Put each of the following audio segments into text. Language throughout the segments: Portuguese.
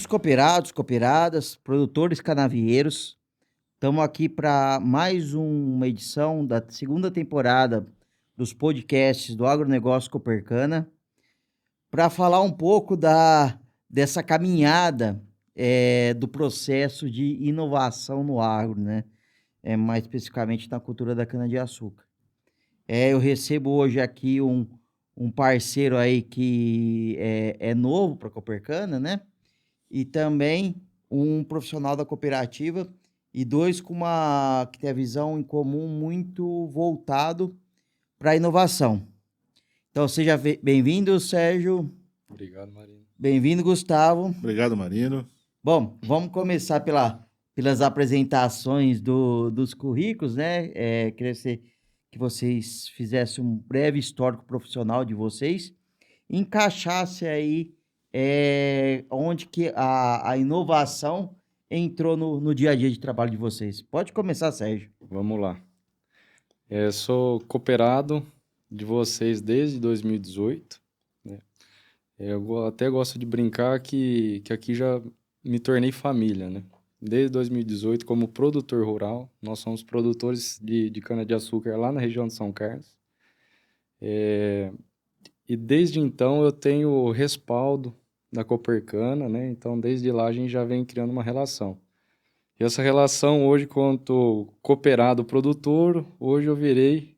cooperados, cooperadas, produtores canavieiros, estamos aqui para mais uma edição da segunda temporada dos podcasts do Agronegócio Copercana, para falar um pouco dessa caminhada do processo de inovação no agro, né? Mais especificamente na cultura da cana-de-açúcar. Eu recebo hoje aqui um parceiro aí que é novo para a Copercana, né? E também um profissional da cooperativa e dois que tem a visão em comum muito voltado para a inovação. Então, seja bem-vindo, Sérgio. Obrigado, Marino. Bem-vindo, Gustavo. Obrigado, Marino. Bom, vamos começar pelas apresentações dos currículos, né? Queria que vocês fizessem um breve histórico profissional de vocês, encaixasse aí onde que a inovação entrou no dia a dia de trabalho de vocês. Pode começar, Sérgio. Vamos lá. Sou cooperado de vocês desde 2018. Né? Eu até gosto de brincar que aqui já me tornei família, né? Desde 2018, como produtor rural, nós somos produtores de cana-de-açúcar lá na região de São Carlos. E desde então eu tenho o respaldo da Copercana, né? Então, desde lá a gente já vem criando uma relação. E essa relação hoje, quanto cooperado produtor, hoje eu virei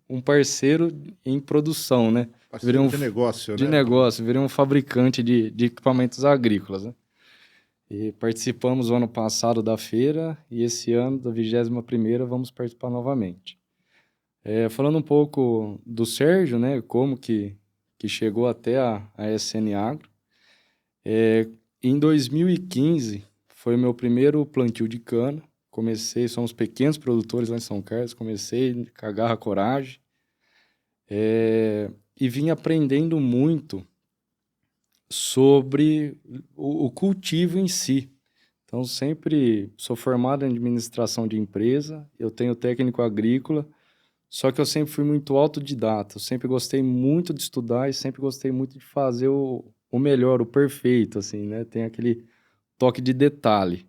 um parceiro em produção, né? Parceiro de negócio, de né? negócio, virei um fabricante de equipamentos agrícolas, né? E participamos o ano passado da feira e esse ano, da 21ª, vamos participar novamente. Falando um pouco do Sérgio, né? Como que chegou até a SN Agro. Em 2015, foi meu primeiro plantio de cana. Somos pequenos produtores lá em São Carlos, comecei com a garra coragem. E vim aprendendo muito sobre o cultivo em si. Então, sempre sou formado em administração de empresa, eu tenho técnico agrícola, só que eu sempre fui muito autodidata, eu sempre gostei muito de estudar e sempre gostei muito de fazer o melhor, o perfeito, assim, né? Tem aquele toque de detalhe.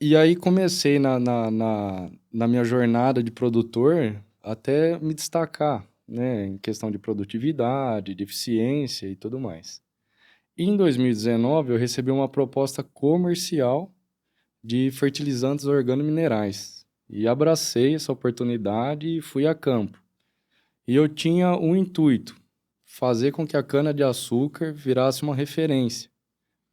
E aí comecei na minha jornada de produtor até me destacar, né? Em questão de produtividade, de eficiência e tudo mais. E em 2019 eu recebi uma proposta comercial de fertilizantes organominerais. E abracei essa oportunidade e fui a campo. E eu tinha um intuito, fazer com que a cana-de-açúcar virasse uma referência,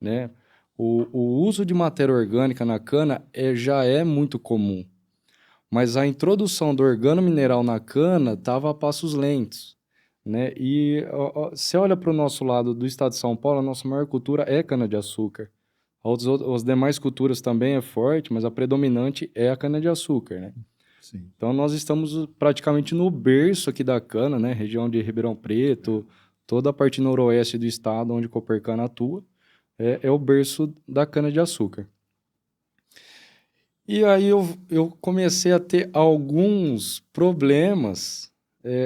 né? O uso de matéria orgânica na cana já é muito comum, mas a introdução do organomineral na cana estava a passos lentos, né? E você olha para o nosso lado do estado de São Paulo, a nossa maior cultura é cana-de-açúcar. As demais culturas também é forte, mas a predominante é a cana-de-açúcar, né? Sim. Então, nós estamos praticamente no berço aqui da cana, né? Região de Ribeirão Preto, toda a parte noroeste do estado onde Copercana atua, é o berço da cana-de-açúcar. E aí eu comecei a ter alguns problemas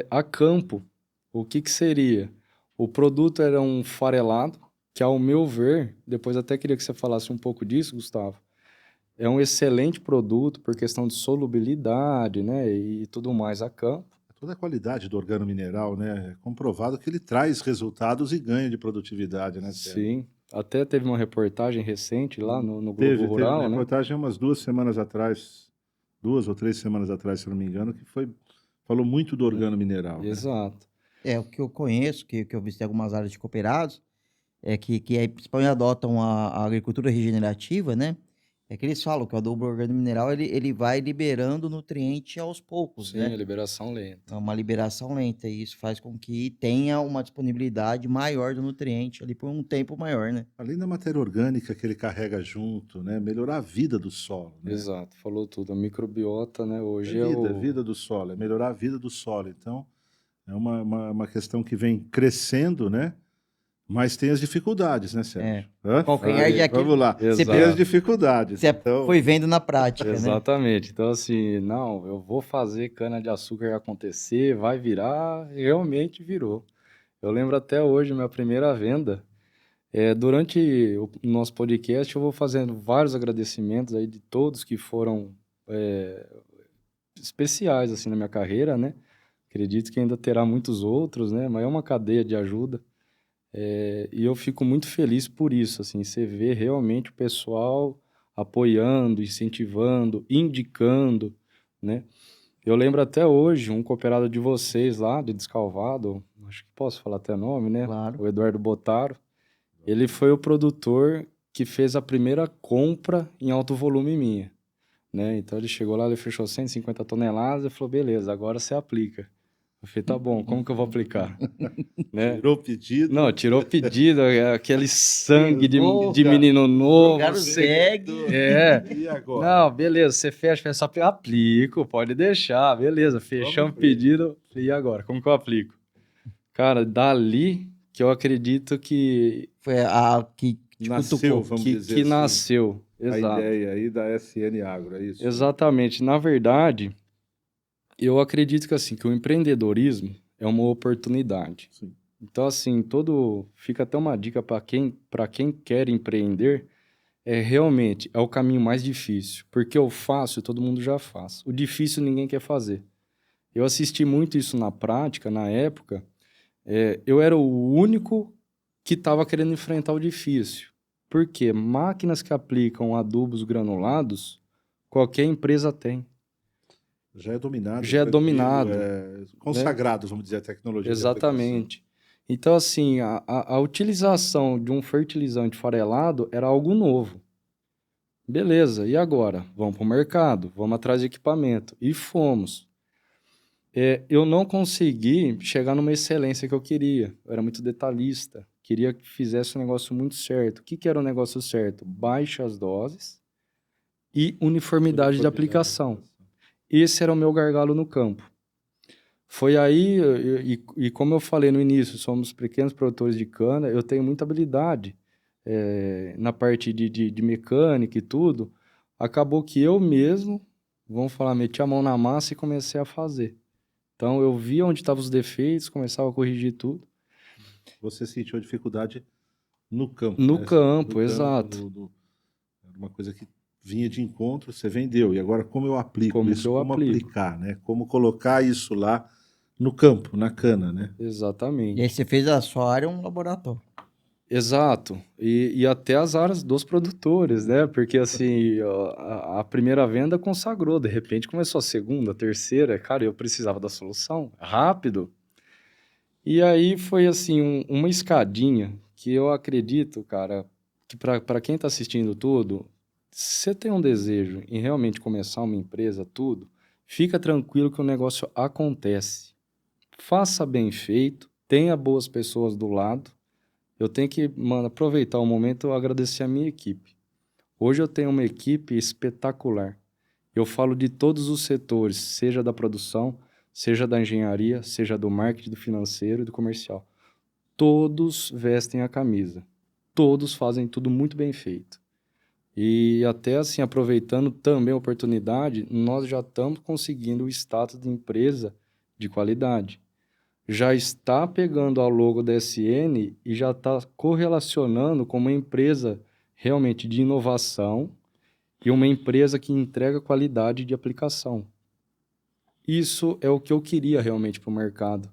a campo. O que seria? O produto era um farelado, que ao meu ver, depois até queria que você falasse um pouco disso, Gustavo, é um excelente produto por questão de solubilidade, né, e tudo mais a campo. Toda a qualidade do organomineral, né? É comprovado que ele traz resultados e ganho de produtividade, né, Sérgio? Sim, até teve uma reportagem recente lá no Globo Teve Rural, uma né? reportagem umas 2 ou 3 semanas atrás, se não me engano, falou muito do organomineral. Né? Exato. O que eu conheço, que eu visitei algumas áreas de cooperados, que aí, principalmente adotam a agricultura regenerativa, né? Que eles falam que o adubo organomineral ele vai liberando nutriente aos poucos, Sim, né? a liberação lenta. É uma liberação lenta e isso faz com que tenha uma disponibilidade maior do nutriente ali por um tempo maior, né? Além da matéria orgânica que ele carrega junto, né? Melhorar a vida do solo, né? Exato, falou tudo. A microbiota, né, hoje Vida do solo, é melhorar a vida do solo. Então, é uma questão que vem crescendo, né? Mas tem as dificuldades, né, Sérgio? Calcanhar de Aquiles. Vamos lá. Exato. Tem as dificuldades. Você Então... foi vendo na prática, né? Exatamente. Então, assim, não, eu vou fazer cana-de-açúcar acontecer, vai virar, realmente virou. Eu lembro até hoje, minha primeira venda, Durante o nosso podcast, eu vou fazendo vários agradecimentos aí de todos que foram especiais assim na minha carreira, né? Acredito que ainda terá muitos outros, né? Mas é uma cadeia de ajuda. E eu fico muito feliz por isso, assim, você vê realmente o pessoal apoiando, incentivando, indicando, né? Eu lembro até hoje um cooperado de vocês lá, de Descalvado, acho que posso falar até nome, né? Claro. O Eduardo Botaro. Ele foi o produtor que fez a primeira compra em alto volume minha, né? Então ele chegou lá, ele fechou 150 toneladas e falou, beleza, agora você aplica. Eu falei, tá bom, como que eu vou aplicar? Né? Tirou o pedido. Não, tirou o pedido, aquele sangue Pegou, de menino novo. jogaram o tag. E agora? Não, beleza, você fecha, só aplico, pode deixar, beleza, fechamos o pedido, e agora, como que eu aplico? Cara, dali que eu acredito que Foi a que te Nasceu, cutucou. vamos que, dizer que assim, nasceu, a exato. ideia aí da SN Agro, é isso? Exatamente, na verdade, eu acredito que assim, que o empreendedorismo é uma oportunidade. Sim. Então, assim, fica até uma dica para quem quer empreender, realmente é o caminho mais difícil, porque o fácil todo mundo já faz. O difícil ninguém quer fazer. Eu assisti muito isso na prática, na época, eu era o único que estava querendo enfrentar o difícil. Por quê? Máquinas que aplicam adubos granulados, qualquer empresa tem. Já é dominado, Já é tranquilo, dominado, consagrados, vamos dizer, a tecnologia de aplicação. Exatamente. Então, assim, a utilização de um fertilizante farelado era algo novo. Beleza, e agora? Vamos para o mercado, vamos atrás de equipamento. E fomos. Eu não consegui chegar numa excelência que eu queria. Eu era muito detalhista. Queria que fizesse um negócio muito certo. O que era o negócio certo? Baixas doses e uniformidade de aplicação. Esse era o meu gargalo no campo. Foi aí, e como eu falei no início, somos pequenos produtores de cana, eu tenho muita habilidade na parte de mecânica e tudo. Acabou que eu mesmo, vamos falar, meti a mão na massa e comecei a fazer. Então, eu via onde estavam os defeitos, começava a corrigir tudo. Você sentiu a dificuldade no campo, No né? campo, exato. Era uma coisa que vinha de encontro, você vendeu. E agora, como eu aplico Como isso? que eu Como aplico? aplicar, né? Como colocar isso lá no campo, na cana, né? E aí Exatamente. você fez a sua área um laboratório. Exato. E até as áreas dos produtores, né? Porque, assim, ó, a primeira venda consagrou. De repente, começou a segunda, a terceira. Cara, eu precisava da solução. Rápido. E aí foi, assim, uma escadinha que eu acredito, cara, que para quem está assistindo tudo, se você tem um desejo em realmente começar uma empresa, tudo, fica tranquilo que o negócio acontece. Faça bem feito, tenha boas pessoas do lado. Eu tenho que, mano, aproveitar o momento e agradecer a minha equipe. Hoje eu tenho uma equipe espetacular. Eu falo de todos os setores, seja da produção, seja da engenharia, seja do marketing, do financeiro e do comercial. Todos vestem a camisa. Todos fazem tudo muito bem feito. E até assim, aproveitando também a oportunidade, nós já estamos conseguindo o status de empresa de qualidade. Já está pegando a logo da SN e já está correlacionando com uma empresa realmente de inovação e uma empresa que entrega qualidade de aplicação. Isso é o que eu queria realmente para o mercado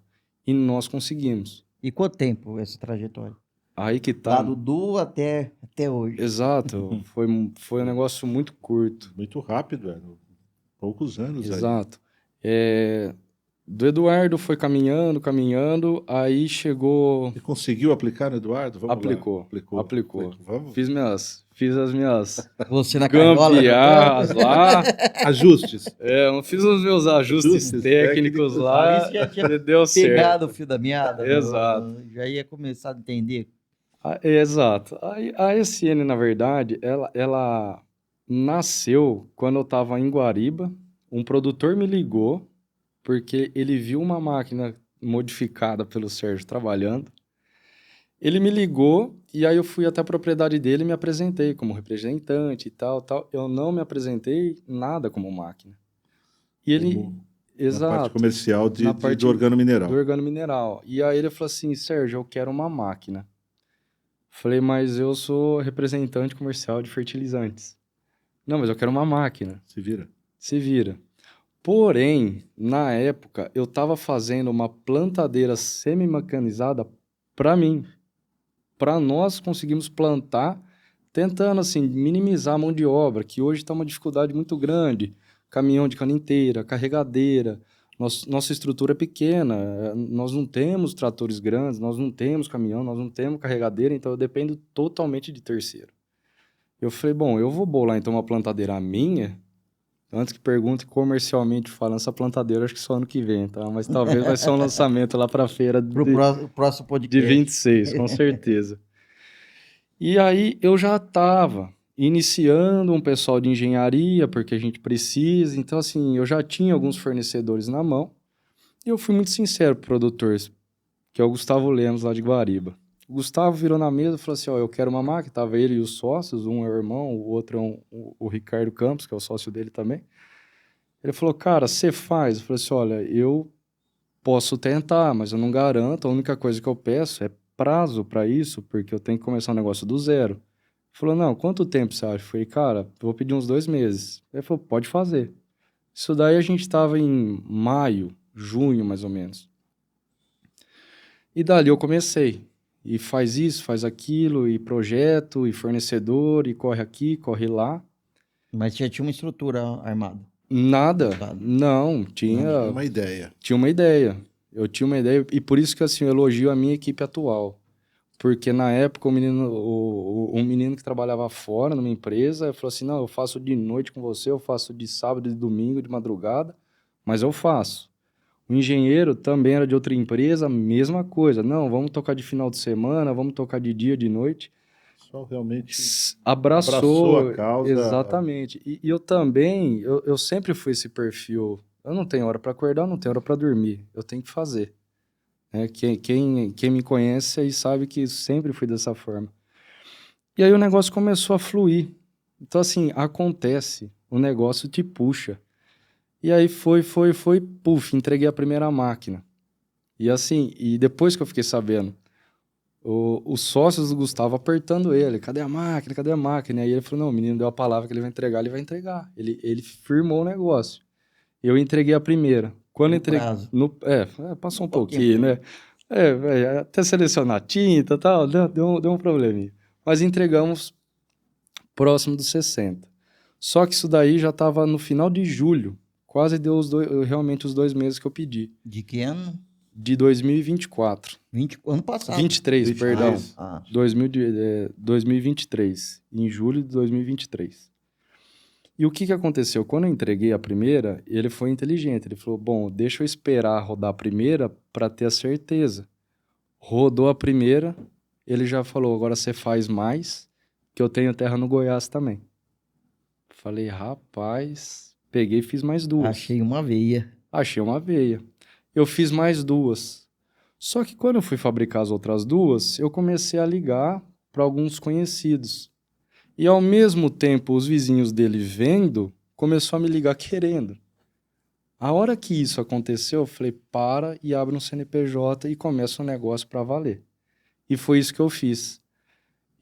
e nós conseguimos. E quanto tempo essa trajetória? Aí que Lá tá. do Du até hoje. Exato, foi um negócio muito curto. Muito rápido, poucos anos aí. Exato. Do Eduardo foi caminhando, aí chegou. Você conseguiu aplicar no Eduardo? Vamos Aplicou. lá. Vamos? Fiz as minhas Você na carriola? gambiarras lá. Ajustes. Eu fiz os meus ajustes técnicos lá. Ali você já tinha Deu certo. pegado o fio da meada. Exato. Já ia começar a entender. Exato. A SN, na verdade, ela nasceu quando eu estava em Guariba. Um produtor me ligou, porque ele viu uma máquina modificada pelo Sérgio trabalhando. Ele me ligou e aí eu fui até a propriedade dele e me apresentei como representante e tal, tal. Eu não me apresentei nada como máquina. E ele... Na Exato. parte comercial Na parte do organomineral. do organomineral. E aí ele falou assim, Sérgio, eu quero uma máquina. Falei, mas eu sou representante comercial de fertilizantes. Não, mas eu quero uma máquina. Se vira. Se vira. Porém, na época, eu estava fazendo uma plantadeira semi-mecanizada para mim. Para nós conseguirmos plantar, tentando assim minimizar a mão de obra, que hoje está uma dificuldade muito grande. Caminhão de cana inteira, carregadeira. Nossa estrutura é pequena, nós não temos tratores grandes, nós não temos caminhão, nós não temos carregadeira, então eu dependo totalmente de terceiro. Eu falei, bom, eu vou bolar então uma plantadeira minha. Antes que pergunte comercialmente falando, essa plantadeira acho que só ano que vem, tá? Mas talvez vai ser um lançamento lá para a feira Pro próximo de podcast. 26, com certeza. E aí eu já estava iniciando um pessoal de engenharia, porque a gente precisa. Então, assim, eu já tinha alguns fornecedores na mão. E eu fui muito sincero pro produtor, que é o Gustavo Lemos, lá de Guariba. O Gustavo virou na mesa e falou assim, ó, eu quero uma máquina. Tava ele e os sócios, um é o irmão, o outro é o Ricardo Campos, que é o sócio dele também. Ele falou, cara, você faz? Eu falei assim, olha, eu posso tentar, mas eu não garanto. A única coisa que eu peço é prazo para isso, porque eu tenho que começar um negócio do zero. Ele falou, não, quanto tempo você acha? Eu falei, cara, vou pedir uns 2 meses. Ele falou, pode fazer. Isso daí a gente estava em maio, junho, mais ou menos. E dali eu comecei. E faz isso, faz aquilo, e projeto, e fornecedor, e corre aqui, corre lá. Mas já tinha uma estrutura armada. Nada, Montado. não, É tinha uma ideia. uma ideia. Eu tinha uma ideia, e por isso que assim, eu elogio a minha equipe atual. Porque na época um menino que trabalhava fora numa empresa falou assim: não, eu faço de noite com você, eu faço de sábado, de domingo, de madrugada, mas eu faço. O engenheiro também era de outra empresa, mesma coisa. Não, vamos tocar de final de semana, vamos tocar de dia, de noite. Só realmente Abraçou a causa. exatamente. E eu também, eu sempre fui esse perfil. Eu não tenho hora para acordar, eu não tenho hora para dormir. Eu tenho que fazer. Né? Quem me conhece aí sabe que sempre fui dessa forma. E aí o negócio começou a fluir. Então, assim, acontece, o negócio te puxa. E aí foi, puf, entreguei a primeira máquina. E assim, e depois que eu fiquei sabendo, os sócios do Gustavo apertando ele, cadê a máquina, cadê a máquina? E aí ele falou, não, o menino deu a palavra que ele vai entregar, ele vai entregar. Ele firmou o negócio. Eu entreguei a primeira. Quando No entreguei... prazo. Passou um pouquinho pouquinho, né? Até selecionar tinta e tal, deu um probleminha. Mas entregamos próximo dos 60. Só que isso daí já estava no final de julho. Quase deu realmente os 2 meses que eu pedi. De que ano? De 2024. Ano passado. 23, 23. perdão. Ah, 2023. Em julho de 2023. E o que aconteceu? Quando eu entreguei a primeira, ele foi inteligente. Ele falou, bom, deixa eu esperar rodar a primeira para ter a certeza. Rodou a primeira, ele já falou, agora você faz mais, que eu tenho terra no Goiás também. Falei, rapaz, peguei e fiz mais 2. achei uma veia. Achei uma veia. Eu fiz mais 2. Só que quando eu fui fabricar as outras 2, eu comecei a ligar para alguns conhecidos. E ao mesmo tempo, os vizinhos dele vendo, começou a me ligar querendo. A hora que isso aconteceu, eu falei, para e abre um CNPJ e começa um negócio para valer. E foi isso que eu fiz.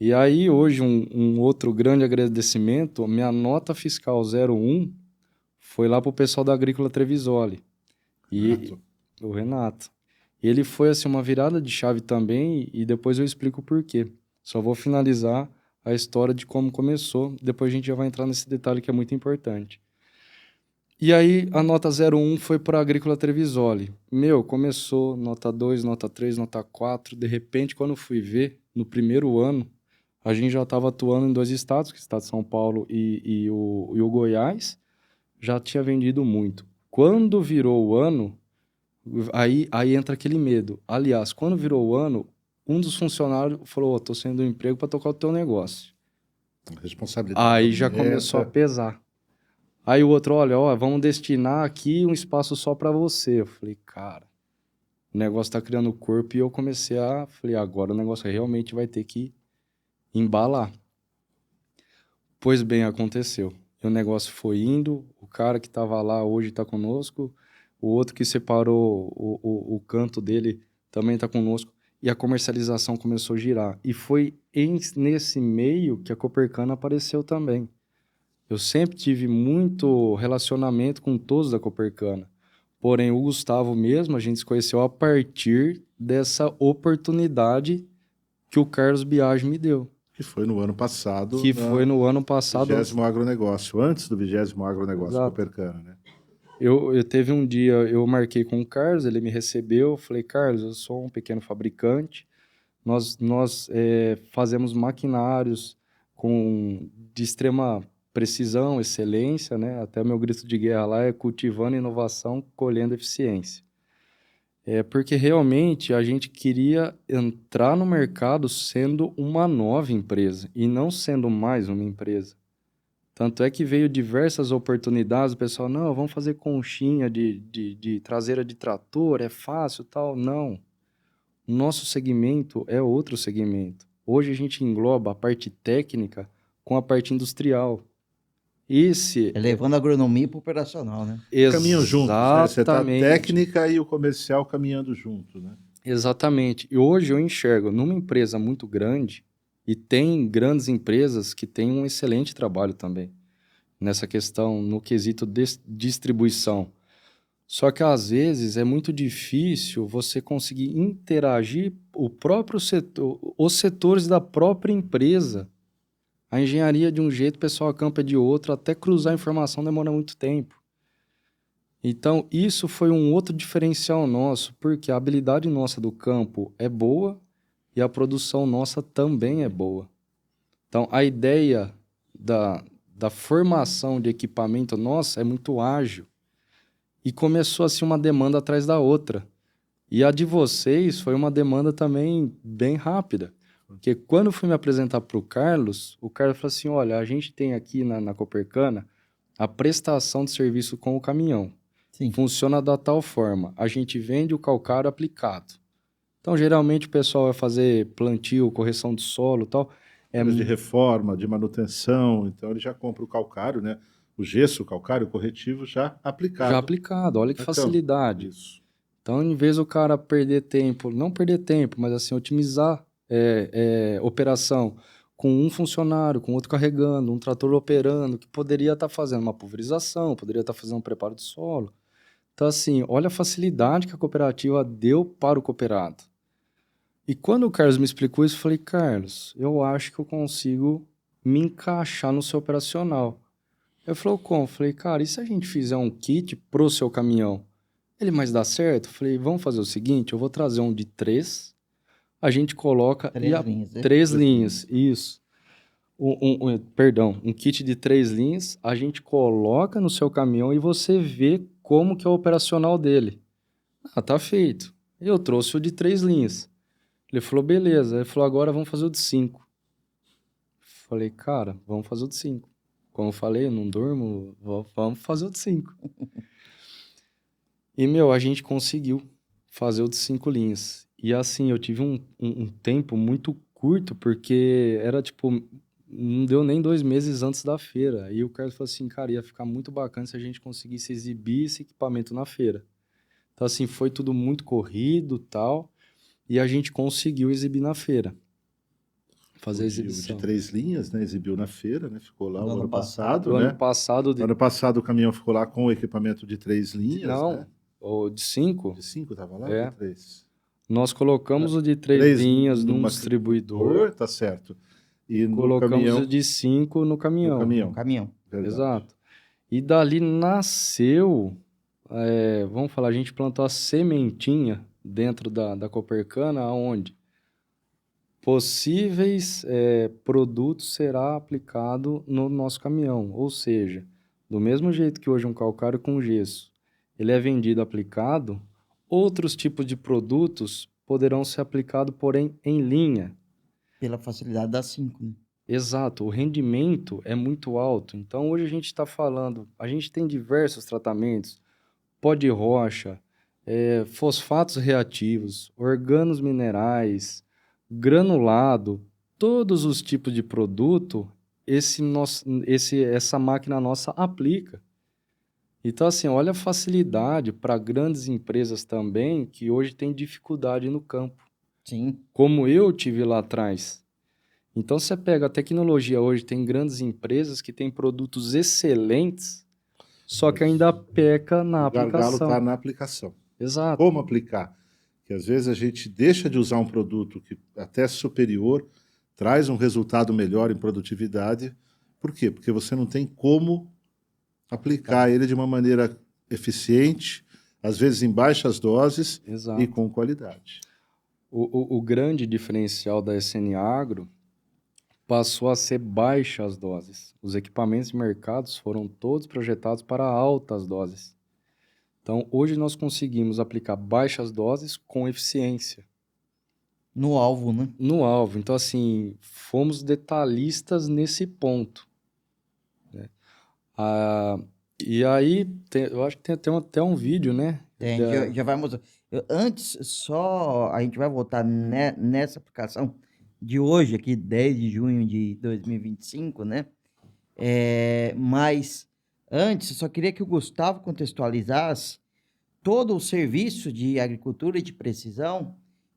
E aí, hoje, um outro grande agradecimento, minha nota fiscal 01 foi lá para o pessoal da Agrícola Trevisoli. Renato. O Renato. Ele foi, assim, uma virada de chave também, e depois eu explico o porquê. Só vou finalizar a história de como começou, depois a gente já vai entrar nesse detalhe que é muito importante. E aí, a nota 01 foi para a Agrícola Trevisoli. Começou nota 2, nota 3, nota 4. De repente, quando eu fui ver, no primeiro ano, a gente já estava atuando em 2 estados, que é o estado de São Paulo e o Goiás. Já tinha vendido muito. Quando virou o ano, aí entra aquele medo. Aliás, quando virou o ano, um dos funcionários falou, estou saindo do emprego para tocar o teu negócio. Responsabilidade. Aí já começou a pesar. Aí o outro, olha, vamos destinar aqui um espaço só para você. Eu falei, cara, o negócio tá criando corpo. E eu comecei falei, agora o negócio realmente vai ter que embalar. Pois bem, aconteceu. E o negócio foi indo, o cara que estava lá hoje está conosco, o outro que separou o canto dele também está conosco. e a comercialização começou a girar. E foi nesse meio que a Copercana apareceu também. Eu sempre tive muito relacionamento com todos da Copercana. Porém, o Gustavo mesmo, a gente se conheceu a partir dessa oportunidade que o Carlos Biagi me deu. Que foi no ano passado. Que foi no ano passado. 20º agronegócio, antes do 20º agronegócio Exato. Copercana, né? Eu teve um dia, eu marquei com o Carlos, ele me recebeu, falei, Carlos, eu sou um pequeno fabricante, nós fazemos maquinários de extrema precisão, excelência, né? Até meu grito de guerra lá é cultivando inovação, colhendo eficiência. Porque realmente a gente queria entrar no mercado sendo uma nova empresa e não sendo mais uma empresa. Tanto é que veio diversas oportunidades, o pessoal, não, vamos fazer conchinha de traseira de trator, é fácil tal. Não. Nosso segmento é outro segmento. Hoje a gente engloba a parte técnica com a parte industrial. Levando a agronomia para o operacional, né? Caminham juntos, né? Você tá a Exatamente. técnica e o comercial caminhando junto, né? Exatamente. E hoje eu enxergo numa empresa muito grande, e tem grandes empresas que têm um excelente trabalho também, nessa questão, no quesito distribuição. Só que às vezes é muito difícil você conseguir interagir o próprio setor, os setores da própria empresa. A engenharia de um jeito, o pessoal acampa de outro, até cruzar a informação demora muito tempo. Então, isso foi um outro diferencial nosso, porque a habilidade nossa do campo é boa e a produção nossa também é boa. Então, a ideia da formação de equipamento nossa é muito ágil. E começou assim uma demanda atrás da outra. E a de vocês foi uma demanda também bem rápida. Porque quando eu fui me apresentar para o Carlos falou assim, olha, a gente tem aqui na Copercana a prestação de serviço com o caminhão. Sim. Funciona da tal forma, a gente vende o calcário aplicado. Então, geralmente, o pessoal vai fazer plantio, correção de solo e tal. De reforma, de manutenção, então ele já compra o calcário, né? O gesso, o calcário, o corretivo já aplicado. Já aplicado, olha que Então, facilidade. Isso. Então, em vez do cara perder tempo, não perder tempo, mas assim, otimizar operação com um funcionário, com outro carregando, um trator operando, que poderia estar fazendo uma pulverização, poderia estar fazendo um preparo de solo. Então, assim, olha a facilidade que a cooperativa deu para o cooperado. E quando o Carlos me explicou isso, eu falei, Carlos, eu acho que eu consigo me encaixar no seu operacional. Ele falou, como? Eu falei, cara, e se a gente fizer um kit pro seu caminhão? Ele, mas dá certo? Eu falei, vamos fazer o seguinte, eu vou trazer um de 3, a gente coloca... 3 linhas, né? 3 linhas, isso. Um kit de 3 linhas, a gente coloca no seu caminhão e você vê como que é o operacional dele. Ah, tá feito. Eu trouxe o de 3 linhas. Ele falou, beleza. Ele falou, agora vamos fazer o de 5. Falei, cara, vamos fazer o de 5. Como eu falei, eu não durmo, vamos fazer o de 5. E, a gente conseguiu fazer o de 5 linhas. E assim, eu tive um tempo muito curto, porque era tipo, não deu nem 2 meses antes da feira. E o Carlos falou assim, cara, ia ficar muito bacana se a gente conseguisse exibir esse equipamento na feira. Então, assim, foi tudo muito corrido e tal. E a gente conseguiu exibir na feira. Fazer a exibição. De 3 linhas, né? Exibiu na feira, né? Ficou lá No o ano ano passado, No né? ano passado... No ano passado o caminhão ficou lá com o equipamento de 3 linhas, Não, né? o de 5. De 5 estava lá? É. De 3? Nós colocamos o de 3 linhas num distribuidor. Tá certo. E no Colocamos caminhão... o de 5 no caminhão. No caminhão. Verdade. Exato. E dali nasceu, vamos falar, a gente plantou a sementinha dentro da Copercana, aonde possíveis produtos será aplicado no nosso caminhão. Ou seja, do mesmo jeito que hoje um calcário com gesso, ele é vendido aplicado, outros tipos de produtos poderão ser aplicados, porém, em linha. Pela facilidade das 5, né? Exato, o rendimento é muito alto. Então, hoje a gente está falando, a gente tem diversos tratamentos, pó de rocha, fosfatos reativos, organos minerais, granulado, todos os tipos de produto, essa máquina nossa aplica. Então, assim, olha a facilidade para grandes empresas também, que hoje têm dificuldade no campo. Sim. como eu tive lá atrás. Então, você pega a tecnologia hoje, tem grandes empresas que têm produtos excelentes, só que ainda peca na O gargalo está aplicação. na aplicação. Exato. Como aplicar? Que às vezes a gente deixa de usar um produto que até superior, traz um resultado melhor em produtividade. Por quê? Porque você não tem como aplicar ele de uma maneira eficiente, às vezes em baixas doses e Exato. com qualidade. O grande diferencial da SN Agro passou a ser baixas doses. Os equipamentos de mercados foram todos projetados para altas doses. Então, hoje nós conseguimos aplicar baixas doses com eficiência No alvo, né? no alvo. Então, assim, fomos detalhistas nesse ponto, né? Ah, e aí, eu acho que tem até um vídeo, né? Tem, já vai mostrar. Antes, só a gente vai voltar nessa aplicação de hoje, aqui, 10 de junho de 2025, né? Mas antes, eu só queria que o Gustavo contextualizasse todo o serviço de agricultura de precisão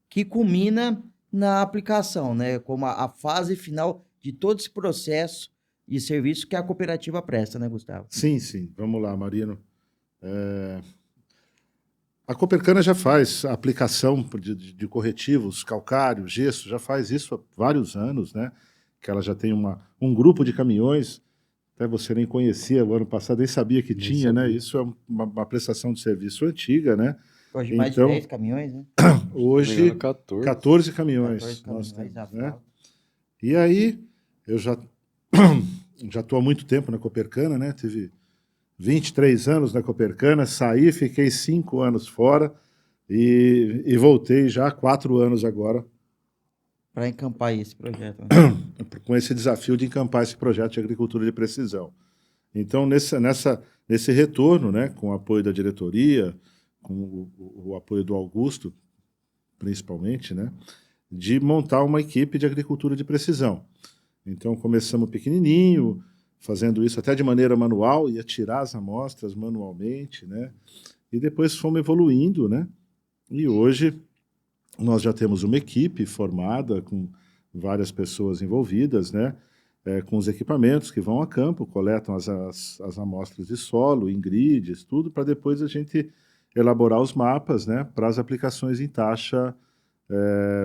que culmina na aplicação, né? Como a fase final de todo esse processo de serviço que a cooperativa presta, né, Gustavo? Sim, sim. Vamos lá, Marino. A Copercana já faz a aplicação de corretivos, calcário, gesso, já faz isso há vários anos, né? Que ela já tem um grupo de caminhões, até você nem conhecia o ano passado, nem sabia que tinha, né? Isso é uma prestação de serviço antiga, né? Hoje mais de Então, 10 caminhões, né? hoje, 14. 14 caminhões 14 nós caminhões temos, à né? fralda. E aí, eu já estou há muito tempo na Copercana, né? Tive 23 anos na Copercana, saí, fiquei 5 anos fora e voltei já há 4 anos agora Para encampar esse projeto, né? com esse desafio de encampar esse projeto de agricultura de precisão. Então, nesse retorno, né, com o apoio da diretoria, com o apoio do Augusto, principalmente, né, de montar uma equipe de agricultura de precisão. Então, começamos pequenininho, fazendo isso até de maneira manual, ia tirar as amostras manualmente, né, e depois fomos evoluindo, né, e hoje nós já temos uma equipe formada com várias pessoas envolvidas, né, com os equipamentos que vão a campo, coletam as amostras de solo, em grids, tudo, para depois a gente elaborar os mapas, né, para as aplicações em taxa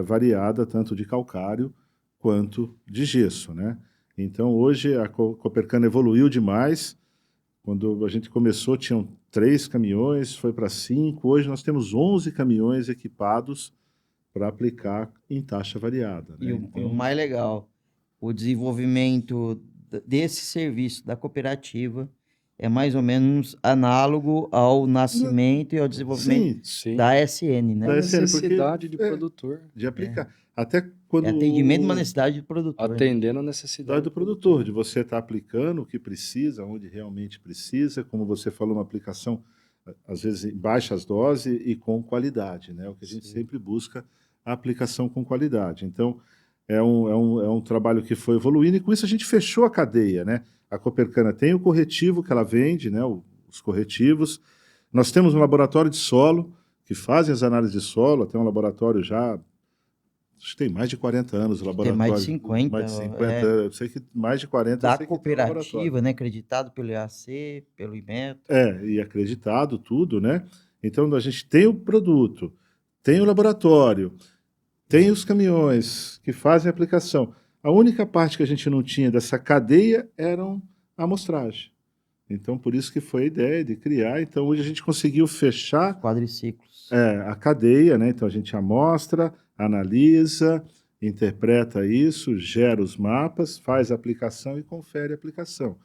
variada, tanto de calcário quanto de gesso, né. Então, hoje, a Copercana evoluiu demais. Quando a gente começou, tinham 3 caminhões, foi para 5. Hoje, nós temos 11 caminhões equipados para aplicar em taxa variada, né? E o mais legal, o desenvolvimento desse serviço da cooperativa é mais ou menos análogo ao nascimento e ao desenvolvimento Sim, da SN, né? Da Da SN, porque necessidade de produtor. de aplicar. Até É quando atendimento de uma necessidade do produtor, né? Atendendo a da necessidade do produtor, de você estar aplicando o que precisa, onde realmente precisa, como você falou, uma aplicação, às vezes, em baixas doses e com qualidade, né? O que a gente Sim. sempre busca, a aplicação com qualidade. Então, é um trabalho que foi evoluindo, e com isso a gente fechou a cadeia, né? A Copercana tem o corretivo que ela vende, né? Os corretivos. Nós temos um laboratório de solo, que fazem as análises de solo, até um laboratório já, acho que tem mais de 40 anos o laboratório. mais de 50, Mais de 50, eu sei que mais de 40 eu da sei que tem o laboratório. cooperativa, né? Acreditado pelo IAC, pelo IMETO. E acreditado tudo, né? Então a gente tem o produto, tem o laboratório, tem os caminhões que fazem a aplicação. A única parte que a gente não tinha dessa cadeia era a amostragem. Então, por isso que foi a ideia de criar. Então, hoje a gente conseguiu fechar Quadriciclos. a cadeia, né? Então, a gente amostra, analisa, interpreta isso, gera os mapas, faz a aplicação e confere a aplicação.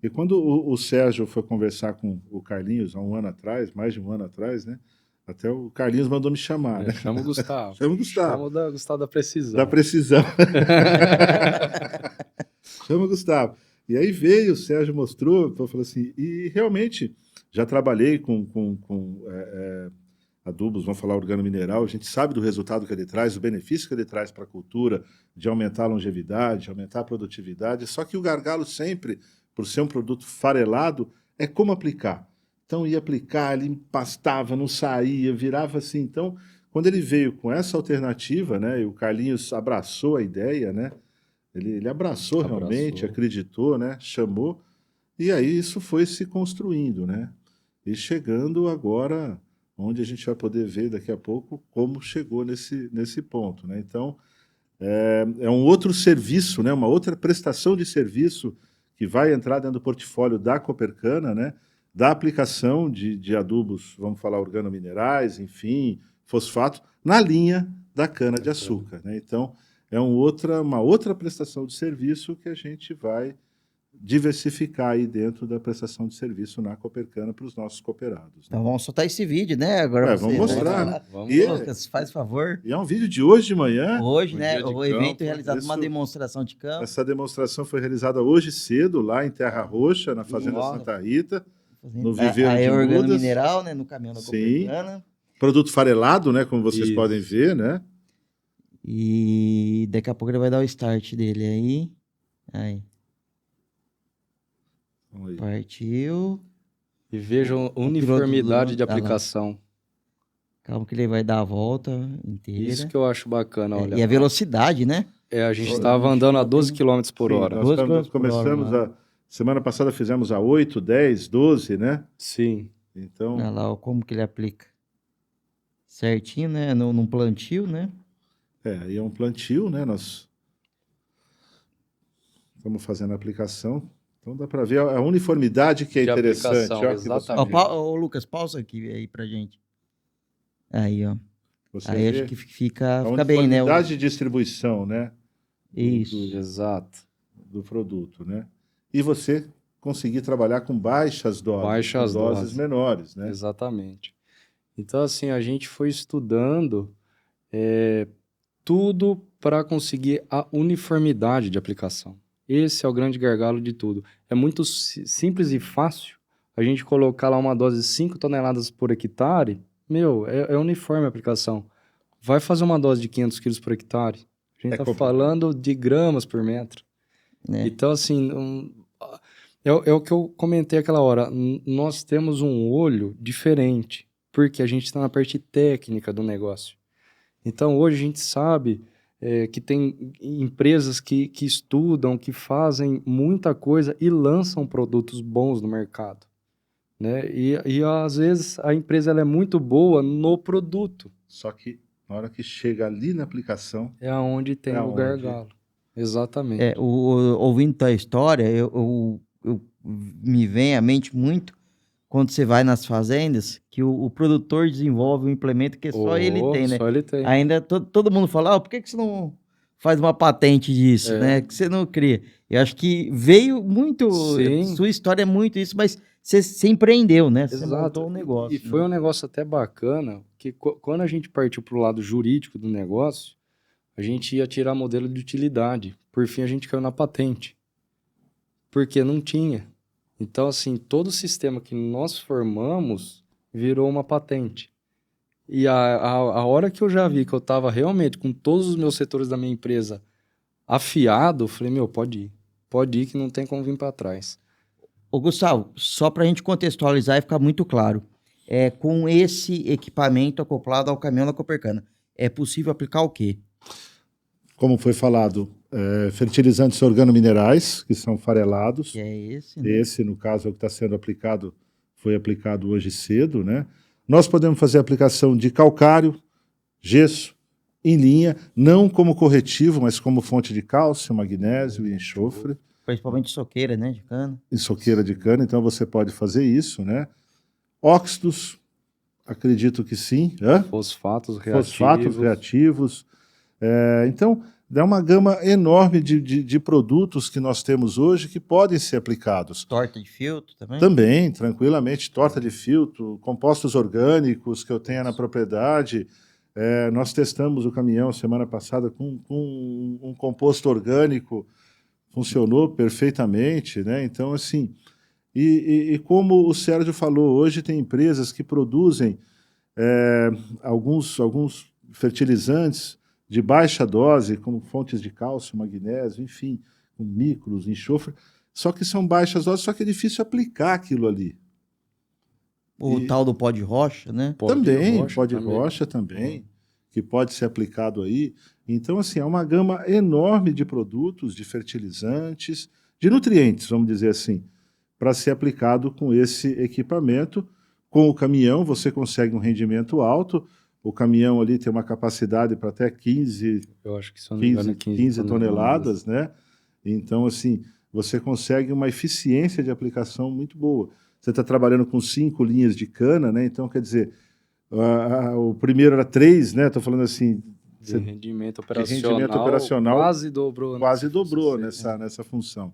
E quando o Sérgio foi conversar com o Carlinhos há um ano atrás, mais de um ano atrás, né? Até o Carlinhos mandou me chamar, né? Chama o Gustavo. Chama o Gustavo. Chama o Gustavo da precisão. Da precisão. Chama o Gustavo. E aí veio, o Sérgio mostrou, falou assim, e realmente já trabalhei com adubos, vamos falar organomineral, a gente sabe do resultado que ele traz, do benefício que ele traz para a cultura, de aumentar a longevidade, de aumentar a produtividade, só que o gargalo sempre, por ser um produto farelado, é como aplicar. Então ia aplicar, ele empastava, não saía, virava assim. Então, quando ele veio com essa alternativa, né, e o Carlinhos abraçou a ideia, né, ele abraçou realmente, acreditou, né, chamou, e aí isso foi se construindo, né, e chegando agora, onde a gente vai poder ver daqui a pouco como chegou nesse ponto, né. Então, é um outro serviço, né, uma outra prestação de serviço que vai entrar dentro do portfólio da Copercana, né, da aplicação de adubos, vamos falar organominerais, enfim, fosfato, na linha da cana-de-açúcar, né? Então, é uma outra prestação de serviço que a gente vai diversificar aí dentro da prestação de serviço na Copercana para os nossos cooperados, né? Então vamos soltar esse vídeo, né? Agora Vamos mostrar, né? E, Lucas, faz favor. E é um vídeo de hoje de manhã. Hoje, né? O evento realizado uma demonstração de campo. Essa demonstração foi realizada hoje cedo, lá em Terra Roxa, na Fazenda Santa Rita, no viveiro de organo mudas. mineral, né? No caminhão da Copercana. Produto farelado, né? Como vocês podem ver, né? E daqui a pouco ele vai dar o start dele aí. Aí. Partiu. E vejam a uniformidade de aplicação. Calma que ele vai dar a volta inteira. Isso que eu acho bacana, olha. E a velocidade, né? A gente estava andando a 12 km por hora. Nós começamos semana passada fizemos a 8, 10, 12, né? Sim. Então... Olha lá como que ele aplica. Certinho, né? Num plantio, né? Aí é um plantio, né? Nós estamos fazendo a aplicação. Então dá para ver a uniformidade que é interessante. Exatamente. Lucas, pausa aqui aí pra gente. Aí, ó. Aí acho que fica bem, né? A uniformidade de distribuição, né? Isso. Exato. Do produto, né? E você conseguir trabalhar com baixas doses menores, né? Exatamente. Então, assim, a gente foi estudando tudo para conseguir a uniformidade de aplicação. Esse é o grande gargalo de tudo. É muito simples e fácil a gente colocar lá uma dose de 5 toneladas por hectare. É uniforme a aplicação. Vai fazer uma dose de 500 quilos por hectare. A gente está falando de gramas por metro. Então, assim, é o que eu comentei aquela hora. Nós temos um olho diferente, porque a gente está na parte técnica do negócio. Então, hoje a gente sabe que tem empresas que estudam, que fazem muita coisa e lançam produtos bons no mercado, né? E às vezes a empresa ela é muito boa no produto. Só que na hora que chega ali na aplicação... É onde tem o gargalo. Exatamente. Ouvindo tua história, eu me vem à mente muito quando você vai nas fazendas, que o produtor desenvolve um implemento que só ele tem, né? Só ele tem. Ainda todo mundo fala, por que você não faz uma patente disso, né? Que você não cria. Eu acho que veio muito... Sim. Sua história é muito isso, mas você empreendeu, né? Você Exato. montou um negócio. E foi um negócio até bacana, que quando a gente partiu para o lado jurídico do negócio, a gente ia tirar modelo de utilidade. Por fim, a gente caiu na patente. Porque não tinha. Então, assim, todo o sistema que nós formamos virou uma patente. E a hora que eu já vi que eu estava realmente com todos os meus setores da minha empresa afiado, eu falei, pode ir que não tem como vir para trás. Ô, Gustavo, só para a gente contextualizar e ficar muito claro, com esse equipamento acoplado ao caminhão da Copercana, é possível aplicar o quê? Como foi falado, fertilizantes organominerais, que são farelados. Que é esse, né? Esse, no caso, é o que está sendo aplicado, foi aplicado hoje cedo, né? Nós podemos fazer aplicação de calcário, gesso, em linha, não como corretivo, mas como fonte de cálcio, magnésio e enxofre. Principalmente soqueira, né, de cana. E soqueira de cana, então você pode fazer isso, né? Óxidos, acredito que sim. Fosfatos reativos. Então, é uma gama enorme de produtos que nós temos hoje que podem ser aplicados. Torta de filtro também? Também, tranquilamente. Torta de filtro, compostos orgânicos que eu tenha na propriedade. Nós testamos o caminhão semana passada com um composto orgânico, funcionou perfeitamente, né? Então, assim, e como o Sérgio falou, hoje tem empresas que produzem alguns fertilizantes de baixa dose, como fontes de cálcio, magnésio, enfim, com micros, enxofre, só que são baixas doses, só que é difícil aplicar aquilo ali. Tal do pó de rocha, né? Também, pó de rocha também. que pode ser aplicado aí. Então, assim, é uma gama enorme de produtos, de fertilizantes, de nutrientes, vamos dizer assim, para ser aplicado com esse equipamento. Com o caminhão, você consegue um rendimento alto. O caminhão ali tem uma capacidade para até 15, Eu acho que, se eu não me engano, é 15 toneladas, né? Então, assim, você consegue uma eficiência de aplicação muito boa. Você está trabalhando com 5 linhas de cana, né? Então, quer dizer, o primeiro era 3, né? Estou falando assim, De rendimento operacional, operacional quase dobrou nessa função.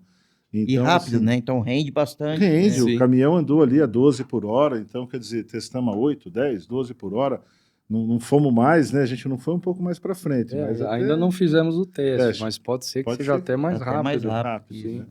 E Então, rápido, assim, né? Então rende bastante. rende, né? o Sim. caminhão andou ali a 12 por hora, então, quer dizer, testamos a 8, 10, 12 por hora, não fomos mais, né? A gente não foi um pouco mais para frente, mas até Ainda não fizemos o teste, teste. mas pode ser que Pode seja ser até mais Até mais rápido. rápido. rápido, isso, né?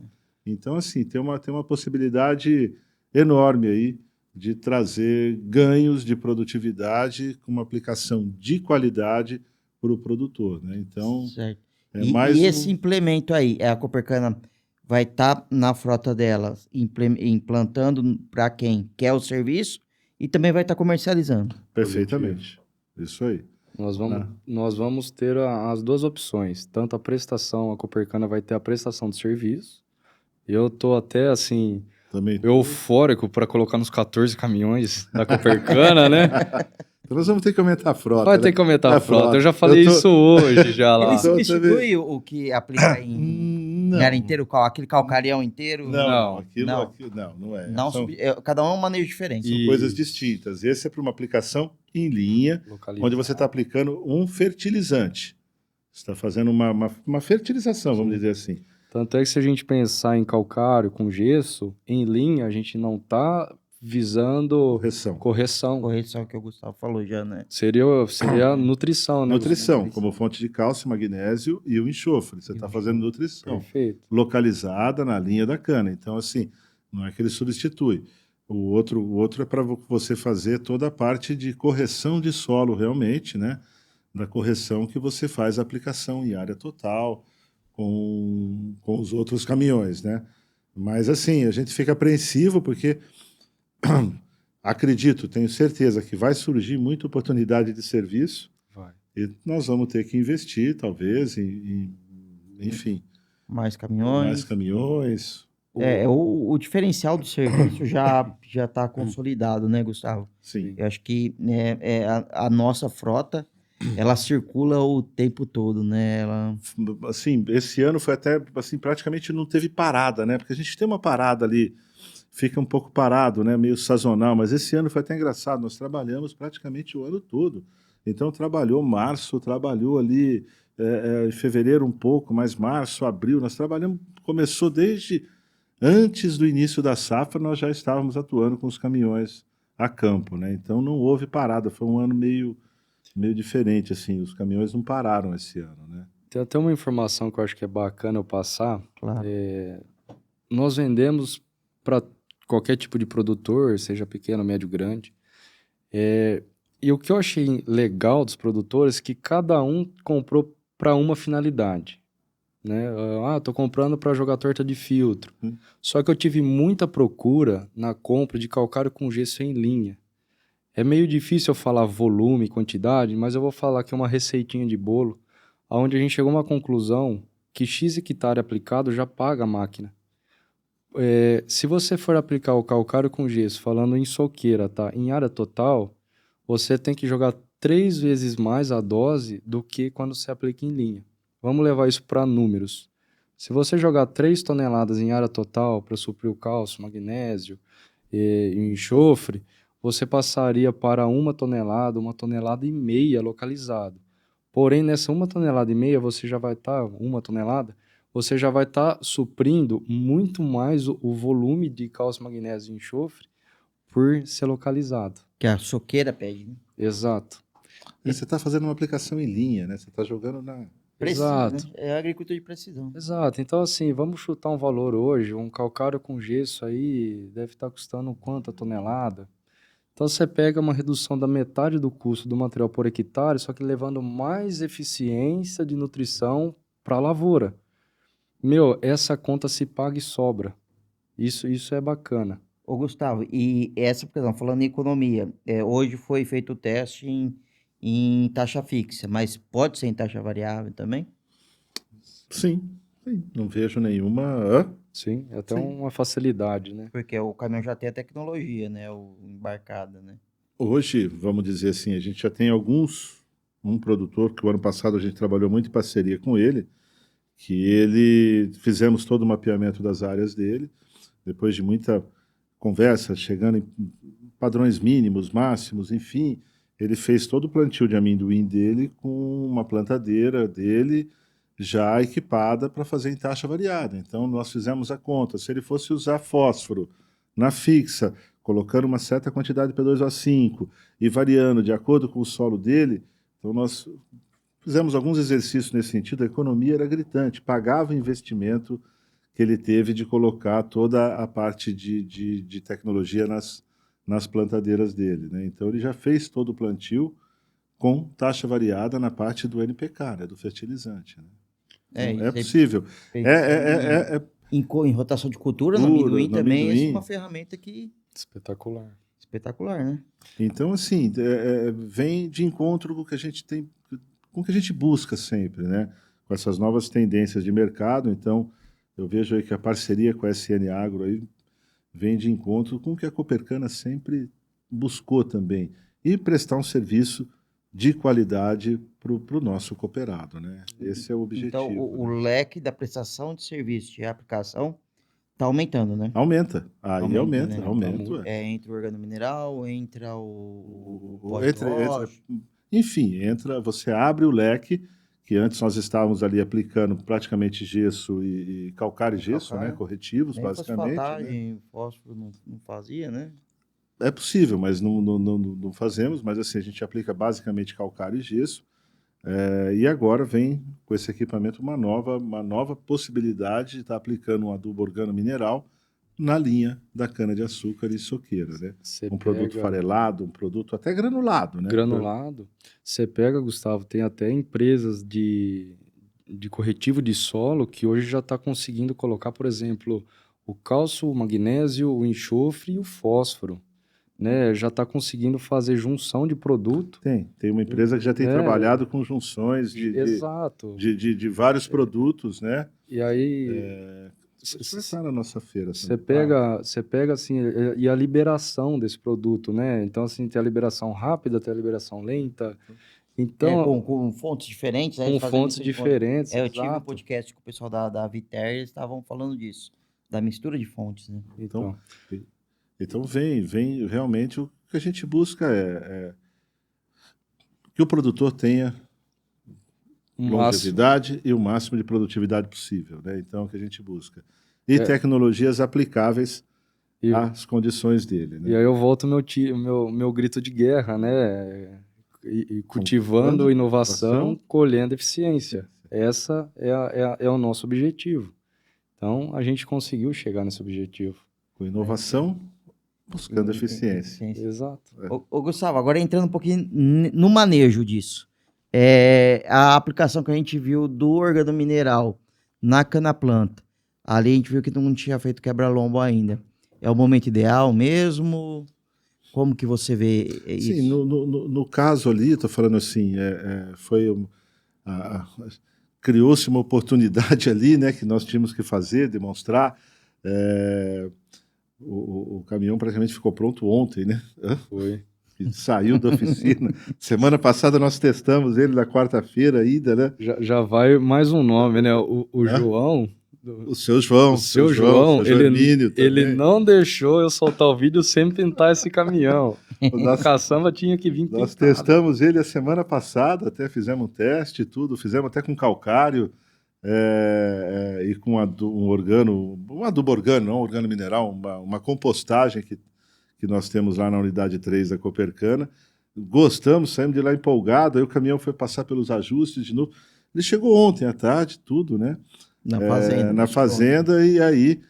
Então, assim, tem uma possibilidade enorme aí de trazer ganhos de produtividade com uma aplicação de qualidade para o produtor, né? Então, Certo. é E, mais e um... esse implemento aí, a Copercana vai estar na frota dela implantando para quem quer o serviço e também vai estar comercializando. Perfeitamente. Isso aí. Nós vamos ter as duas opções. Tanto a prestação, a Copercana vai ter a prestação de serviço. Eu tô até, assim, Também. eufórico para colocar nos 14 caminhões da Copercana, né? Então nós vamos ter que aumentar a frota. Vai né? ter que aumentar a A frota. frota. Eu já falei Eu tô- isso hoje, já lá. Ele Então, substitui o que aplica em Não. área inteira, aquele calcarião inteiro? Não, Não. aquilo não é. Não São, cada um é um manejo diferente. são coisas distintas. Esse é para uma aplicação em linha, onde você está aplicando um fertilizante. Você está fazendo uma fertilização, vamos dizer assim. Tanto é que se a gente pensar em calcário com gesso, em linha, a gente não está visando correção. Correção que o Gustavo falou já, né? Seria a nutrição, né? Nutrição, como fonte de cálcio, magnésio e o enxofre. Você está fazendo nutrição Perfeito. localizada na linha da cana. Então, assim, não é que ele substitui. O outro é para você fazer toda a parte de correção de solo, realmente, né? Da correção que você faz a aplicação em área total com os outros caminhões, né? Mas, assim, a gente fica apreensivo porque acredito, tenho certeza que vai surgir muita oportunidade de serviço. Vai. E nós vamos ter que investir, talvez, enfim, Mais caminhões. mais caminhões. O diferencial do serviço já está consolidado, né, Gustavo? Sim. Eu acho que né, a nossa frota, ela circula o tempo todo, né? Assim, esse ano foi até, assim, praticamente não teve parada, né? Porque a gente tem uma parada ali, fica um pouco parado, né? Meio sazonal, mas esse ano foi até engraçado, nós trabalhamos praticamente o ano todo. Então, trabalhou março, trabalhou ali em fevereiro um pouco, mas março, abril, nós trabalhamos, começou desde antes do início da safra, nós já estávamos atuando com os caminhões a campo, né? Então, não houve parada, foi um ano meio diferente, assim, os caminhões não pararam esse ano, né? Tem até uma informação que eu acho que é bacana eu passar. Claro. Nós vendemos para qualquer tipo de produtor, seja pequeno, médio, grande. E o que eu achei legal dos produtores é que cada um comprou para uma finalidade, né? Tô comprando para jogar torta de filtro. Só que eu tive muita procura na compra de calcário com gesso em linha. É meio difícil eu falar volume e quantidade, mas eu vou falar aqui uma receitinha de bolo, onde a gente chegou a uma conclusão que X hectare aplicado já paga a máquina. Se você for aplicar o calcário com gesso, falando em soqueira, tá? Em área total, você tem que jogar 3 vezes mais a dose do que quando você aplica em linha. Vamos levar isso para números. Se você jogar 3 toneladas em área total para suprir o cálcio, magnésio e enxofre, você passaria para 1 tonelada, 1,5 toneladas localizado. Porém, nessa 1,5 toneladas, você já vai estar, 1 tonelada, você já vai estar suprindo muito mais o volume de cálcio, magnésio e enxofre por ser localizado. Que a soqueira pede, né? Exato. E você está fazendo uma aplicação em linha, né? Você está jogando na... Exato. Né? É agricultura de precisão. Exato. Então, assim, vamos chutar um valor hoje. Um calcário com gesso aí deve estar custando quanto a tonelada? Então, você pega uma redução da metade do custo do material por hectare, só que levando mais eficiência de nutrição para a lavoura. Essa conta se paga e sobra. Isso é bacana. Ô, Gustavo, e essa questão, falando em economia, hoje foi feito o teste em taxa fixa, mas pode ser em taxa variável também? Sim, sim, não vejo nenhuma. Hã? Sim, é até Sim. uma facilidade, né? Porque o caminhão já tem a tecnologia, né? O embarcada, né? Hoje, vamos dizer assim, a gente já tem um produtor que o ano passado a gente trabalhou muito em parceria com ele, fizemos todo o mapeamento das áreas dele, depois de muita conversa, chegando em padrões mínimos, máximos, enfim, ele fez todo o plantio de amendoim dele com uma plantadeira dele já equipada para fazer em taxa variada. Então, nós fizemos a conta. Se ele fosse usar fósforo na fixa, colocando uma certa quantidade de P2O5 e variando de acordo com o solo dele, então nós fizemos alguns exercícios nesse sentido. A economia era gritante, pagava o investimento que ele teve de colocar toda a parte de tecnologia nas plantadeiras dele, né? Então, ele já fez todo o plantio com taxa variada na parte do NPK, né, do fertilizante, né? É, Então, é isso aí, possível. É em rotação de cultura, no pura, amendoim no também, essa é amendoim. uma ferramenta que Espetacular. espetacular, né? Então, assim, vem de encontro com o que a gente tem, com o que a gente busca sempre, né? Com essas novas tendências de mercado. Então, eu vejo aí que a parceria com a SN Agro aí vem de encontro com o que a Copercana sempre buscou também. E prestar um serviço de qualidade para o nosso cooperado, né? Esse é o Então, objetivo, o né? leque da prestação de serviço de aplicação está aumentando, né? Aumenta, aí Aumenta, né? Então, aumenta. entra o organomineral, entra o Entra, pós-rocha. enfim, você abre o leque, que antes nós estávamos ali aplicando praticamente gesso e calcário e gesso, né? Calcário. Corretivos, Nem basicamente, né? fosfatagem, fósforo não fazia, né? É possível, mas não fazemos, mas assim, a gente aplica basicamente calcário e gesso. E agora vem com esse equipamento uma nova possibilidade de estar aplicando um adubo organo-mineral na linha da cana-de-açúcar e soqueira, né? Você Um produto pega farelado, um produto até granulado, né? granulado, você pega, Gustavo, tem até empresas de corretivo de solo que hoje já está conseguindo colocar, por exemplo, o cálcio, o magnésio, o enxofre e o fósforo, né? Já está conseguindo fazer junção de produto, Tem uma empresa que já tem né? trabalhado com junções Exato. de vários produtos, né? E aí Isso vai estar na nossa feira você também. Claro. pega assim, e a liberação desse produto, né? Então, assim, tem a liberação rápida, tem a liberação lenta. Então, Com fontes diferentes, né? com Eles fazem fontes mistura de fontes. diferentes, Eu tive um exato. podcast com o pessoal da Viter, eles estavam falando disso, da mistura de fontes, né? Então, Então, então vem realmente o que a gente busca é que o produtor tenha mas longevidade e o máximo de produtividade possível, né? Então, é o que a gente busca. E é, tecnologias aplicáveis e, às condições dele, e né? aí eu volto meu grito de guerra, né? E cultivando inovação, Inovação, colhendo eficiência. Essa é o nosso objetivo. Então, a gente conseguiu chegar nesse objetivo. com inovação, buscando eficiência. Eficiência. Exato. Ô, Gustavo, agora entrando um pouquinho no manejo disso. A aplicação que a gente viu do organomineral na cana-planta, ali a gente viu que não tinha feito quebra-lombo ainda. É o momento ideal mesmo? Como que você vê Sim, isso? no caso ali, estou falando assim, a- a- criou-se uma oportunidade ali, né, que nós tínhamos que fazer, demonstrar. É, o caminhão praticamente ficou pronto ontem, né? Foi. E saiu da oficina. Semana passada nós testamos ele na quarta-feira ainda, né? Já vai mais um nome, né? O Hã? João, O seu o João, seu João, seu Hermínio ele também. não deixou eu soltar o vídeo sem pintar esse caminhão. O Nós, caçamba tinha que vir nós pintado. testamos ele a semana passada, até fizemos um teste e tudo, fizemos até com calcário e com um adubo organo, não um organo mineral, uma compostagem que nós temos lá na unidade 3 da Copercana. Gostamos, saímos de lá empolgado, aí o caminhão foi passar pelos ajustes de novo. Ele chegou ontem à tarde, tudo, né? Na fazenda. Na fazenda, e aí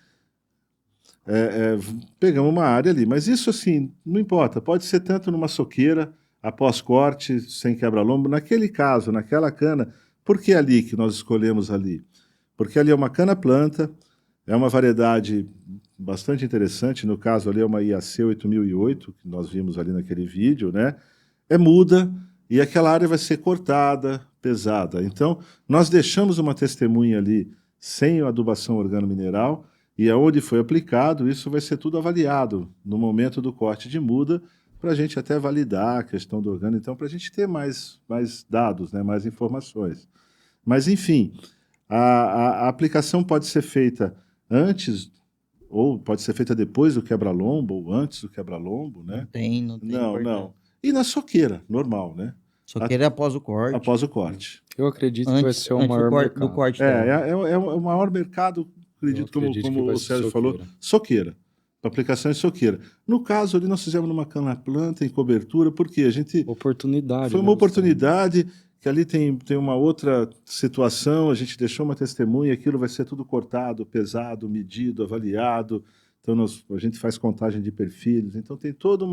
pegamos uma área ali. Mas isso, assim, não importa. Pode ser tanto numa soqueira, após corte, sem quebra-lombo. Naquele caso, naquela cana, por que ali que nós escolhemos ali? Porque ali é uma cana-planta, é uma variedade bastante interessante. No caso ali é uma IAC 8008, que nós vimos ali naquele vídeo, né? É muda, e aquela área vai ser cortada, pesada. Então, nós deixamos uma testemunha ali sem adubação organomineral, e aonde foi aplicado, isso vai ser tudo avaliado no momento do corte de muda, para a gente até validar a questão do organo, então, para a gente ter mais dados, né, mais informações. Mas, enfim, a aplicação pode ser feita antes, ou pode ser feita depois do quebra-lombo, ou antes do quebra-lombo, né? Não tem Não. importância. E na soqueira, normal, né? Soqueira é após o corte. Após o corte. Eu acredito que vai ser o maior mercado. do corte dela. É o maior mercado, acredito, Eu acredito que como vai o ser Sérgio soqueira. falou, soqueira. Aplicação em soqueira. No caso ali, nós fizemos numa cana-planta, em cobertura, porque a gente... Oportunidade. Foi né, uma Gustavo? oportunidade, que ali tem uma outra situação, a gente deixou uma testemunha, aquilo vai ser tudo cortado, pesado, medido, avaliado, então a gente faz contagem de perfis, então tem todo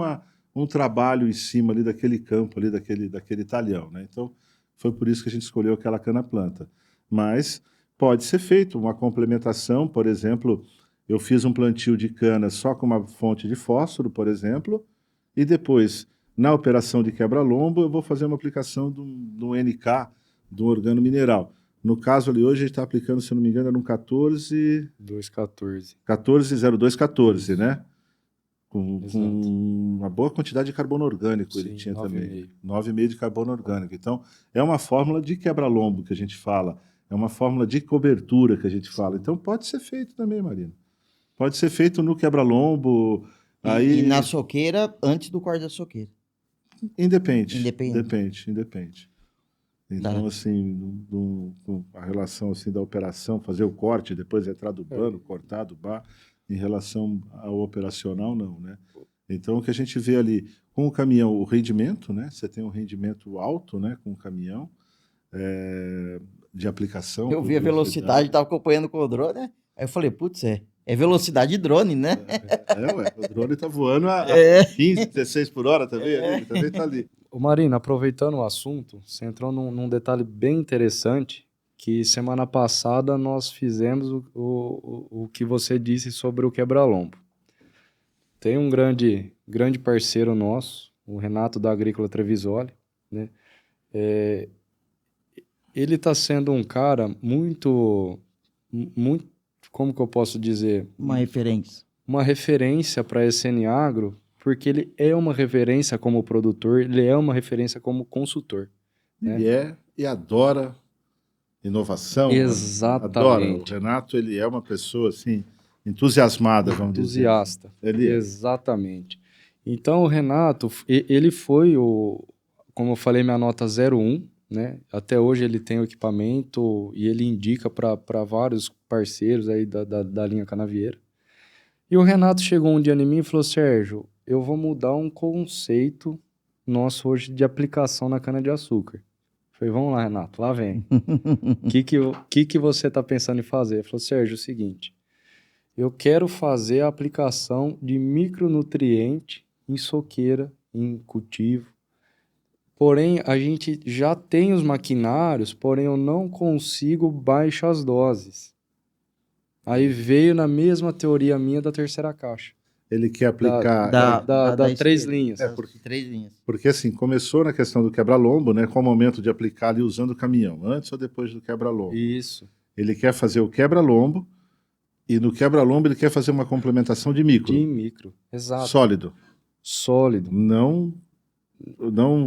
um trabalho em cima ali daquele campo, ali daquele talhão, né? Então, foi por isso que a gente escolheu aquela cana-planta. Mas pode ser feito uma complementação, por exemplo, eu fiz um plantio de cana só com uma fonte de fósforo, por exemplo, e depois, na operação de quebra-lombo, eu vou fazer uma aplicação do NK, do organo mineral. No caso ali hoje, a gente está aplicando, se eu não me engano, era um 2,14. 14,0214, né? Com Exato. uma boa quantidade de carbono orgânico ele Sim, tinha 9,5. também. 9,5 de carbono orgânico. Então, é uma fórmula de quebra-lombo que a gente fala. É uma fórmula de cobertura que a gente fala. Então, pode ser feito também, Marina. Pode ser feito no quebra-lombo. E na soqueira, antes do corte da soqueira. Independe. Independente. Independe. Então, assim, a relação assim, da operação, fazer o corte, depois entrar do bano, cortar, adubar, em relação ao operacional, não, né? Então, o que a gente vê ali, com o caminhão, o rendimento, né? Você tem um rendimento alto, né? Com o caminhão, de aplicação. Eu vi a velocidade, estava acompanhando com o drone, né? Aí eu falei, putz, é velocidade de drone, né? O drone tá voando a 15, 16 por hora, tá vendo? Ele também tá ali. Ô Marina, aproveitando o assunto, você entrou num detalhe bem interessante, que semana passada nós fizemos o que você disse sobre o quebra-lombo. Tem um grande parceiro nosso, o Renato da Agrícola Trevisoli, né? Ele está sendo um cara muito, como que eu posso dizer? Uma referência. Uma referência para a SN Agro, porque ele é uma referência como produtor, ele é uma referência como consultor. Né? Ele e adora inovação. Exatamente. Adora. O Renato, ele é uma pessoa, assim, entusiasmada, vamos dizer. Entusiasta. Ele é. Exatamente. Então, o Renato, ele foi como eu falei, minha nota 01, né? Até hoje ele tem o equipamento e ele indica para vários parceiros aí da linha Canavieira. E o Renato chegou um dia em mim e falou, Sérgio, eu vou mudar um conceito nosso hoje de aplicação na cana-de-açúcar. Falei, vamos lá, Renato, lá vem. O que você está pensando em fazer? Ele falou, Sérgio, é o seguinte, eu quero fazer a aplicação de micronutriente em soqueira, em cultivo. Porém, a gente já tem os maquinários, porém eu não consigo baixas doses. Aí veio na mesma teoria minha da terceira caixa. Ele quer aplicar... Da 3 linhas. Porque 3 linhas. Porque, assim, começou na questão do quebra-lombo, né? Qual o momento de aplicar ali usando o caminhão? Antes ou depois do quebra-lombo? Isso. Ele quer fazer o quebra-lombo e no quebra-lombo ele quer fazer uma complementação de micro. De micro, exato. Sólido. Não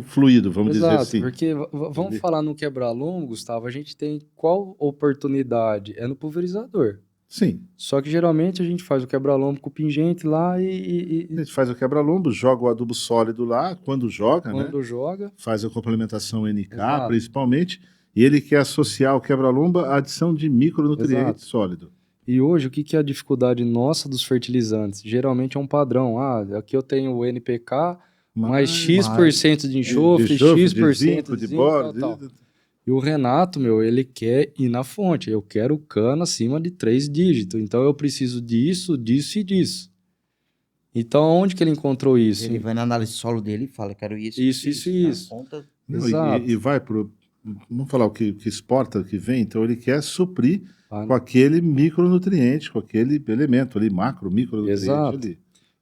fluido, vamos dizer assim. Porque vamos falar no quebra-lombo, Gustavo, a gente tem qual oportunidade? É no pulverizador. Sim. Só que geralmente a gente faz o quebra-lombo com o pingente lá A gente faz o quebra-lombo, joga o adubo sólido lá, quando joga, joga. Faz a complementação NK, Exato. principalmente, e ele quer associar o quebra-lombo à adição de micronutriente sólido. E hoje, o que é a dificuldade nossa dos fertilizantes? Geralmente é um padrão. Aqui eu tenho o NPK, mais X% de enxofre, X% de zinco, tal. E o Renato, ele quer ir na fonte. Eu quero cana acima de 3 dígitos. Então, eu preciso disso, disso e disso. Então, onde que ele encontrou isso? Ele vai na análise solo dele e fala, quero isso. Isso. E vai pro... Vamos falar o que exporta, o que vem. Então, ele quer suprir com aquele micronutriente, com aquele elemento ali, macro, micronutriente ali.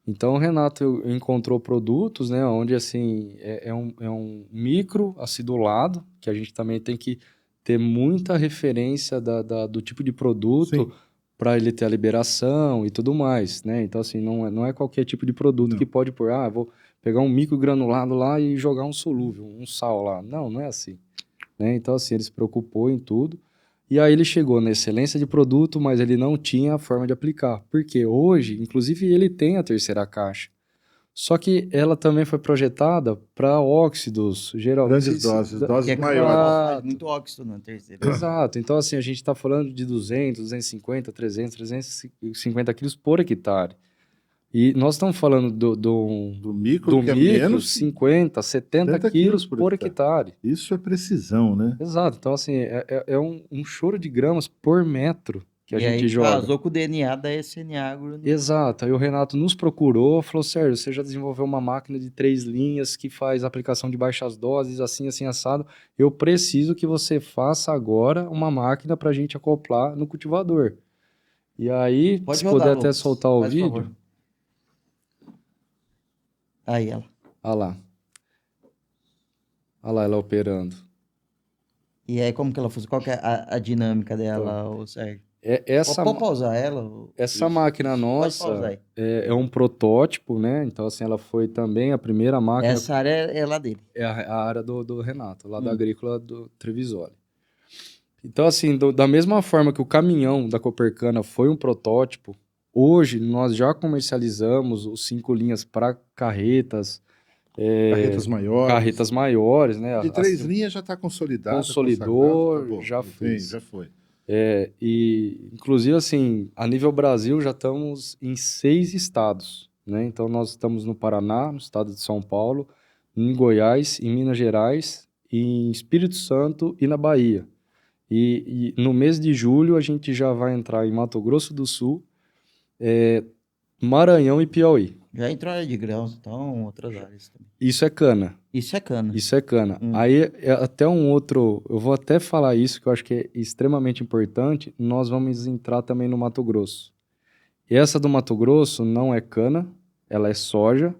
Então o Renato encontrou produtos, né, onde assim é um micro acidulado, que a gente também tem que ter muita referência do tipo de produto Sim. para ele ter a liberação e tudo mais, né? Então assim, não é qualquer tipo de produto Não. que pode pôr, vou pegar um micro granulado lá e jogar um solúvel, um sal lá. Não é assim, né? Então assim, ele se preocupou em tudo. E aí ele chegou na excelência de produto, mas ele não tinha a forma de aplicar. Porque hoje, inclusive, ele tem a terceira caixa. Só que ela também foi projetada para óxidos, geralmente. Grandes doses, Que doses é maiores. faz muito óxido na terceira. Exato. Então, assim, a gente está falando de 200, 250, 300, 350 quilos por hectare. E nós estamos falando Do micro, do que é micro, menos 50, 70 70 quilos quilos por hectare. Isso é precisão, né? Exato. Então, assim, é um choro de gramas por metro que a E gente aí joga. casou com o DNA da SNA Agro. Exato. Aí o Renato nos procurou, falou: Sérgio, você já desenvolveu uma máquina de 3 linhas que faz aplicação de baixas doses, assim, assim, assado. Eu preciso que você faça agora uma máquina para a gente acoplar no cultivador. E aí, Pode se rodar, puder até Lucas. soltar o Faz vídeo. favor. Aí ela. Olha lá. Olha lá ela operando. E aí, como que ela funciona? Qual que é a dinâmica dela, ô Sérgio? Essa, Pode pausar ela? essa Isso. máquina Pode pausar nossa aí. é um protótipo, né? Então, assim, ela foi também a primeira máquina. Essa área é lá dele. É a área do Renato, lá da Hum. Agrícola do Trevisoli. Então, assim, da mesma forma que o caminhão da Copercana foi um protótipo, hoje nós já comercializamos os 5 linhas para carretas, Carretas maiores. maiores, né? De 3 linhas já está consolidado. Consolidor, consagrado, já Tem, fez. já foi. E, inclusive, assim, a nível Brasil, já estamos em 6 estados, né? Então, nós estamos no Paraná, no estado de São Paulo, em Goiás, em Minas Gerais, em Espírito Santo e na Bahia. E no mês de julho, a gente já vai entrar em Mato Grosso do Sul, Maranhão e Piauí. Já entrou área de grãos, então, outras áreas também. Isso é cana. Isso é cana. Isso é cana. Hum. Aí, até um outro... Eu vou até falar isso, que eu acho que é extremamente importante. Nós vamos entrar também no Mato Grosso. E essa do Mato Grosso não é cana, ela é soja,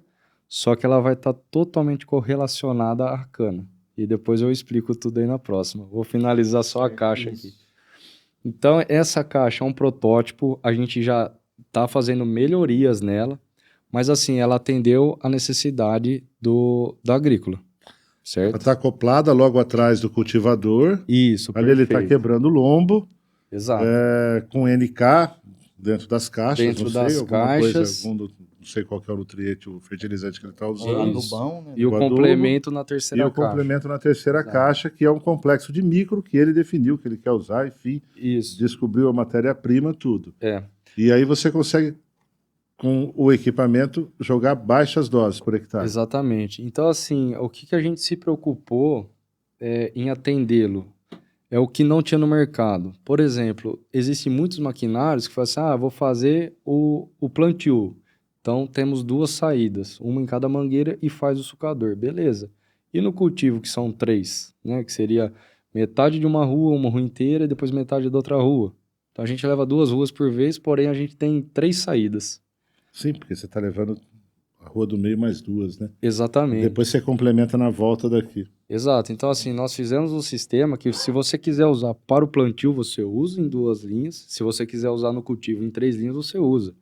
só que ela vai estar totalmente correlacionada à cana. E depois eu explico tudo aí na próxima. Vou finalizar só a caixa aqui. Então, essa caixa é um protótipo, a gente já está fazendo melhorias nela, mas assim, ela atendeu a necessidade da agrícola, Ela certo? está acoplada logo atrás do cultivador. Isso, Ali ele está perfeito. quebrando o lombo, Exato. com NK dentro das caixas, Dentro não sei, das alguma caixas. coisa, não sei qual que é o nutriente, o fertilizante que ele está O usando. Isso. adubão, né? E o O adubo complemento na E terceira o caixa. complemento na terceira Exato. caixa, que é um complexo de micro que ele definiu que ele quer usar, enfim, Isso. descobriu a matéria-prima, tudo. É. E aí você consegue, com o equipamento, jogar baixas doses por hectare. Exatamente. Então, assim, o que a gente se preocupou em atendê-lo é o que não tinha no mercado. Por exemplo, existem muitos maquinários que falam assim, vou fazer o plantio. Então, temos 2 saídas, uma em cada mangueira e faz o sucador. Beleza. E no cultivo, que são 3, né? Que seria metade de uma rua inteira e depois metade da outra rua. Então, a gente leva 2 ruas por vez, porém a gente tem 3 saídas. Sim, porque você está levando a rua do meio mais 2, né? Exatamente. Depois você complementa na volta daqui. Exato. Então, assim, nós fizemos um sistema que, se você quiser usar para o plantio, você usa em 2 linhas. Se você quiser usar no cultivo em 3 linhas, você usa.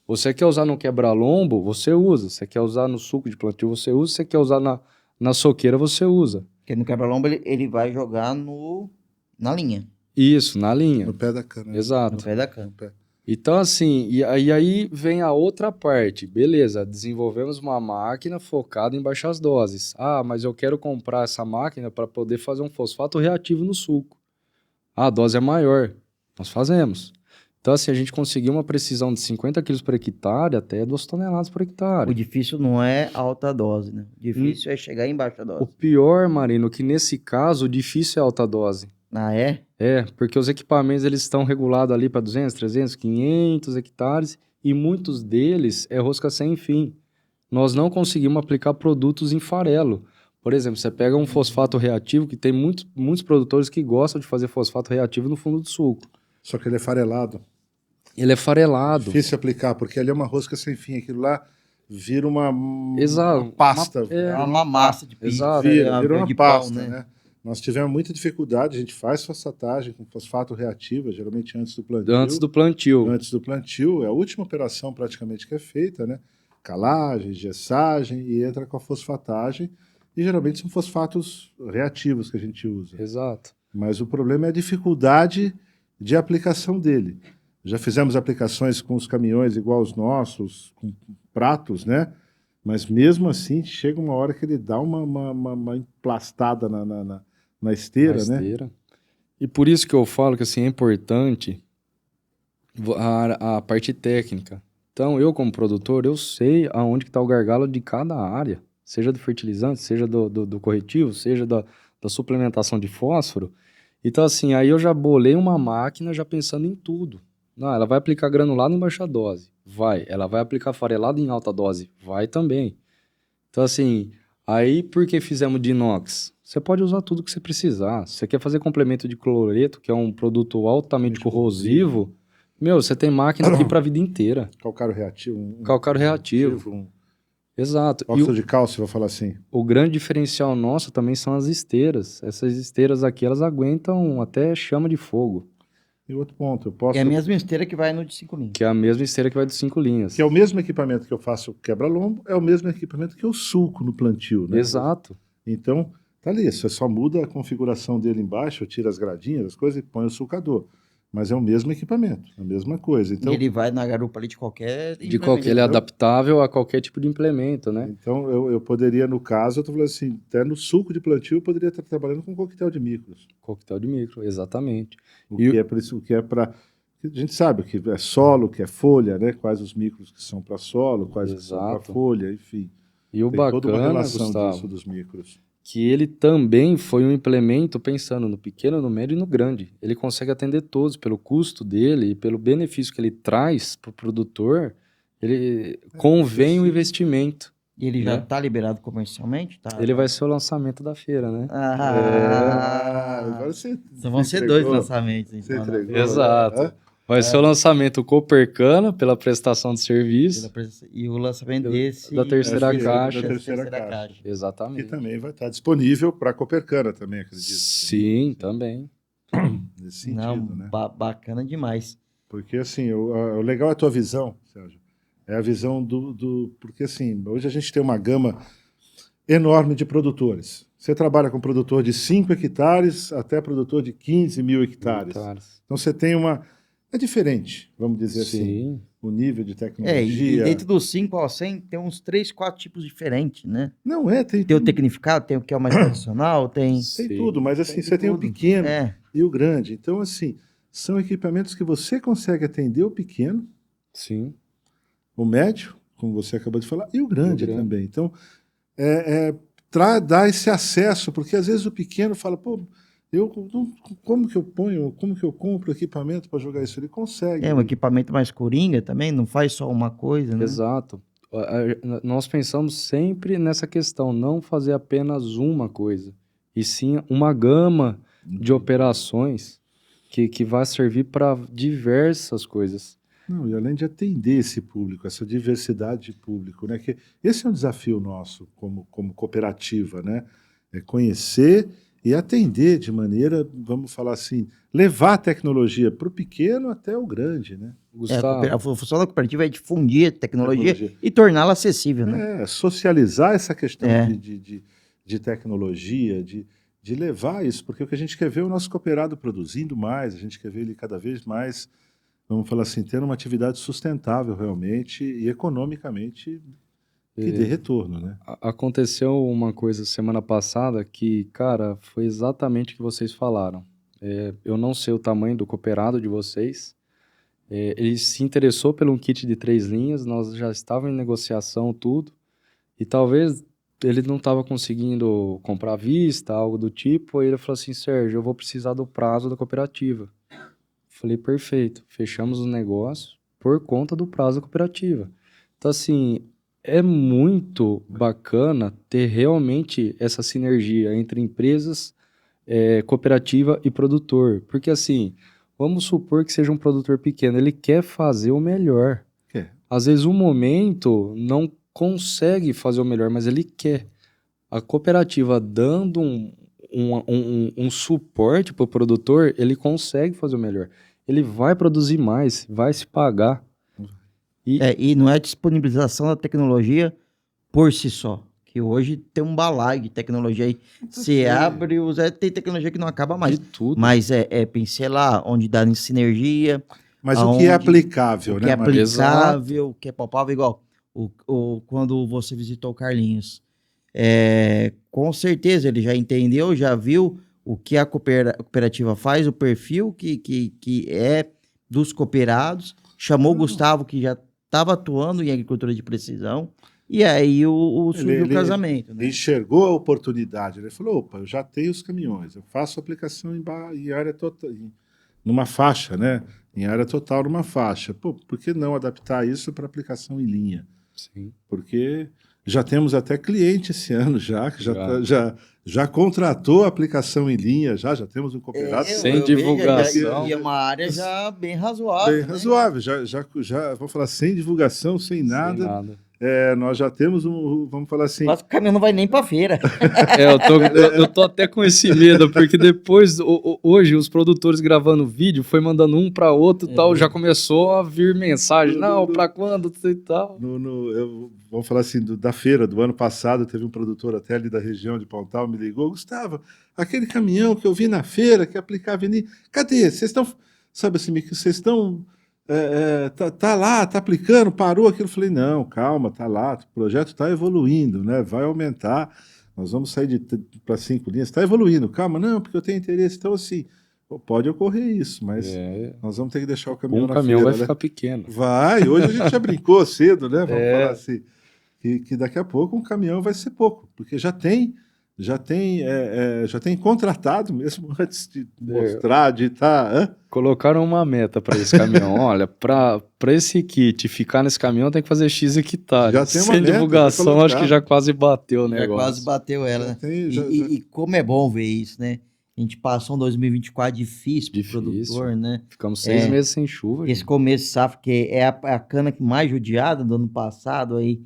Você quer usar no quebra-lombo, você usa. Você quer usar no suco de plantio, você usa. Você quer usar na soqueira, você usa. Porque no quebra-lombo ele vai jogar na linha, Isso, na linha. No pé da cana. no Exato. pé da cana. Então, assim, e aí vem a outra parte. Beleza, desenvolvemos uma máquina focada em baixas doses. Mas eu quero comprar essa máquina para poder fazer um fosfato reativo no suco. A dose é maior. Nós fazemos. Então, assim, a gente conseguiu uma precisão de 50 quilos por hectare até 2 toneladas por hectare. O difícil não é alta dose, né? O difícil é chegar em baixa O dose. pior, Marino, que nesse caso o difícil é alta dose. É? Porque os equipamentos eles estão regulados ali para 200, 300, 500 hectares e muitos deles é rosca sem fim. Nós não conseguimos aplicar produtos em farelo. Por exemplo, você pega um fosfato reativo, que tem muitos produtores que gostam de fazer fosfato reativo no fundo do suco. Só que ele é farelado. Ele é farelado. Difícil aplicar, porque ali é uma rosca sem fim. Aquilo lá, vira uma Exato. pasta. É uma massa de pizza. Exato. Vira uma de pasta, pão, né? Nós tivemos muita dificuldade, a gente faz fosfatagem com fosfato reativo, geralmente antes do plantio. Antes do plantio. Antes do plantio, é a última operação praticamente que é feita, né? Calagem, gessagem, e entra com a fosfatagem, e geralmente são fosfatos reativos que a gente usa. Exato. Mas o problema é a dificuldade de aplicação dele. Já fizemos aplicações com os caminhões igual os nossos, com pratos, né? Mas mesmo assim, chega uma hora que ele dá uma emplastada na esteira, Na né? esteira. E por isso que eu falo que assim, é importante a parte técnica. Então, eu como produtor, eu sei aonde que está o gargalo de cada área, seja do fertilizante, seja do corretivo, seja da suplementação de fósforo. Então, assim, aí eu já bolei uma máquina já pensando em tudo. Não, ela vai aplicar granulado em baixa dose? Vai. Ela vai aplicar farelado em alta dose? Vai também. Então, assim, aí por que fizemos de inox? Você pode usar tudo que você precisar. Se você quer fazer complemento de cloreto, que é um produto altamente corrosivo, meu, você tem máquina aqui para a vida inteira. Calcário reativo. Calcário reativo. Exato. Óxido de cálcio, vou falar assim. O grande diferencial nosso também são as esteiras. Essas esteiras aqui, elas aguentam até chama de fogo. E outro ponto, eu posso... É a mesma esteira que vai no de 5 linhas. Que é a mesma esteira que vai de 5 linhas. Que é o mesmo equipamento que eu faço quebra-lombo, é o mesmo equipamento que eu sulco no plantio, né? Exato. Então, tá ali, você só muda a configuração dele embaixo, eu tiro as gradinhas, as coisas e põe o sulcador. Mas é o mesmo equipamento, a mesma coisa. Então, E ele vai na garupa ali de qualquer... De qualquer, ele é adaptável a qualquer tipo de implemento, né? Então, eu poderia, no caso, eu tô falando assim, até no sulco de plantio, eu poderia estar trabalhando com coquetel de micros. Coquetel de micro, exatamente. O que é para... A gente sabe o que é solo, o que é folha, né? Quais os micros que são para solo, quais que são para folha, enfim. E o Tem bacana, toda uma relação Gustavo, disso dos micros. que ele também foi um implemento pensando no pequeno, no médio e no grande. Ele consegue atender todos pelo custo dele e pelo benefício que ele traz para o produtor. Ele convém o investimento. E ele já né? está liberado comercialmente? Tá. Ele vai ser o lançamento da feira, né? Agora você Vão ser entregou. 2 lançamentos, Você então. entregou. Exato. Hã? Vai ser o lançamento Copercana pela prestação de serviço. E o lançamento desse... Da terceira Acho que caixa. da terceira caixa. Que Exatamente. também vai estar disponível para a Copercana também, acredito. Sim, também. Nesse sentido, Não, né? bacana demais. Porque, assim, o legal é a tua visão, Sérgio. É a visão Porque, assim, hoje a gente tem uma gama enorme de produtores. Você trabalha com produtor de 5 hectares até produtor de 15 mil hectares. Então, você tem uma... É diferente, vamos dizer assim, Sim. o nível de E tecnologia. dentro dos 5 ao 100 tem uns 3, 4 tipos diferentes, né? Não é, tem Tem o tudo. tecnificado, tem o que é o mais tradicional, tem... Tem Sim. tudo, mas assim, Tem você tem o tudo. pequeno É, e o grande. Então, assim, são equipamentos que você consegue atender o pequeno, Sim. o médio, como você acabou de falar, e o grande, grande. também. Então, dá esse acesso, porque às vezes o pequeno fala, pô, como que eu ponho, como que eu compro equipamento para jogar isso? Ele consegue. um equipamento mais coringa também, não faz só uma coisa, né? Exato. Nós pensamos sempre nessa questão, não fazer apenas uma coisa, e sim uma gama de operações que vai servir para diversas coisas. Não, e além de atender esse público, essa diversidade de público, né? Que esse é um desafio nosso como cooperativa, né? É conhecer e atender de maneira, vamos falar assim, levar a tecnologia para o pequeno até o grande, né? Gustavo, A função da cooperativa é difundir a tecnologia e torná-la acessível, né? Socializar essa questão É. de tecnologia, de levar isso, porque o que a gente quer ver é o nosso cooperado produzindo mais, a gente quer ver ele cada vez mais, vamos falar assim, tendo uma atividade sustentável realmente e economicamente que dê retorno, né? aconteceu uma coisa semana passada que, cara, foi exatamente o que vocês falaram. Eu não sei o tamanho do cooperado de vocês. Ele se interessou pelo um kit de 3 linhas, nós já estávamos em negociação, tudo, e talvez ele não estava conseguindo comprar à vista, algo do tipo, aí ele falou assim, Sérgio, eu vou precisar do prazo da cooperativa. Falei, perfeito, fechamos o negócio por conta do prazo da cooperativa. Então, assim, é muito bacana ter realmente essa sinergia entre empresas, cooperativa e produtor. Porque, assim, vamos supor que seja um produtor pequeno, ele quer fazer o melhor. Quer. Às vezes, o momento não consegue fazer o melhor, mas ele quer. A cooperativa dando um suporte para o produtor, ele consegue fazer o melhor. Ele vai produzir mais, vai se pagar. E não é a disponibilização da tecnologia por si só. Que hoje tem um balaio de tecnologia aí. Você abre, tem tecnologia que não acaba mais. De tudo. Mas pensei lá, onde dá em sinergia. Mas o que é aplicável, O que né, é Maria? aplicável, o que é palpável, igual quando você visitou o Carlinhos. Com certeza ele já entendeu, já viu o que a cooperativa faz, o perfil que é dos cooperados, chamou o Gustavo, que já estava atuando em agricultura de precisão, e aí surgiu o casamento. Né? Ele enxergou a oportunidade, ele falou, opa, eu já tenho os caminhões, eu faço aplicação em área total, numa faixa, né? Em área total, numa faixa. Pô, por que não adaptar isso para aplicação em linha? Sim. Porque já temos até cliente esse ano que já contratou a aplicação em linha, já temos um cooperado. Sem divulgação. E é uma área já bem razoável. Bem razoável, já vou falar, sem divulgação, sem nada. Sem nada. Nós já temos vamos falar assim... Mas o caminhão não vai nem para feira. Eu tô até com esse medo, porque depois, hoje, os produtores gravando vídeo, foi mandando um para outro e tal, já começou a vir mensagem, para quando e tal. Vamos falar assim, da feira do ano passado, teve um produtor até ali da região de Pontal, me ligou, Gustavo, aquele caminhão que eu vi na feira, que aplicava em... Cadê? Vocês estão... Sabe assim, vocês estão... tá lá, tá aplicando, parou aquilo. Eu falei, não, calma, tá lá, o projeto está evoluindo, né? Vai aumentar, nós vamos sair para 5 linhas, está evoluindo, calma, não, porque eu tenho interesse. Então, assim, pode ocorrer isso, mas nós vamos ter que deixar o caminhão na feira. O caminhão vai ficar pequeno. Vai, hoje a gente já brincou cedo, né? Vamos falar assim, que daqui a pouco um caminhão vai ser pouco, porque já tem contratado mesmo antes de mostrar, de estar... Colocaram uma meta para esse caminhão. Olha, para esse kit ficar nesse caminhão tem que fazer X hectares. Já tem uma Sem meta, divulgação, acho que já quase bateu o negócio. Já quase bateu ela, né? E como é bom ver isso, né? A gente passou um 2024 difícil para o produtor, né? Ficamos 6 meses sem chuva. Esse começo de safra, que é a cana mais judiada do ano passado, aí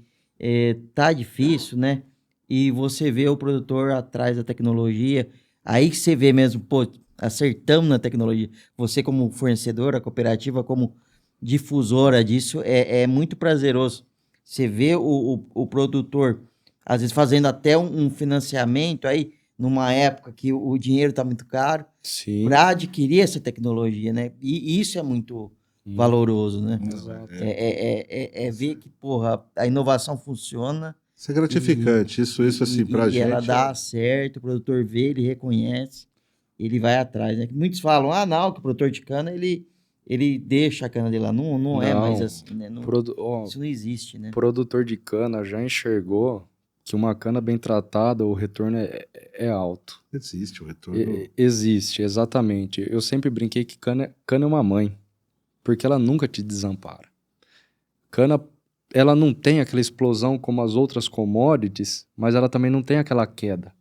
tá difícil, né? E você vê o produtor atrás da tecnologia, aí que você vê mesmo, pô, acertamos na tecnologia. Você como fornecedora, cooperativa, como difusora disso, é muito prazeroso. Você vê o produtor, às vezes, fazendo até um financiamento aí, numa época que o dinheiro está muito caro, para adquirir essa tecnologia, né? E isso é muito valoroso, né? Exato. Ver que, porra, a inovação funciona. Isso é gratificante, isso assim, pra gente... E ela dá certo, o produtor vê, ele reconhece, ele vai atrás, né? Muitos falam, não, que o produtor de cana, ele deixa a cana dele lá. Não é mais assim, né? Isso não existe, né? O produtor de cana já enxergou que uma cana bem tratada, o retorno é alto. Existe o retorno. Existe, exatamente. Eu sempre brinquei que cana é uma mãe, porque ela nunca te desampara. Cana, ela não tem aquela explosão como as outras commodities, mas ela também não tem aquela queda.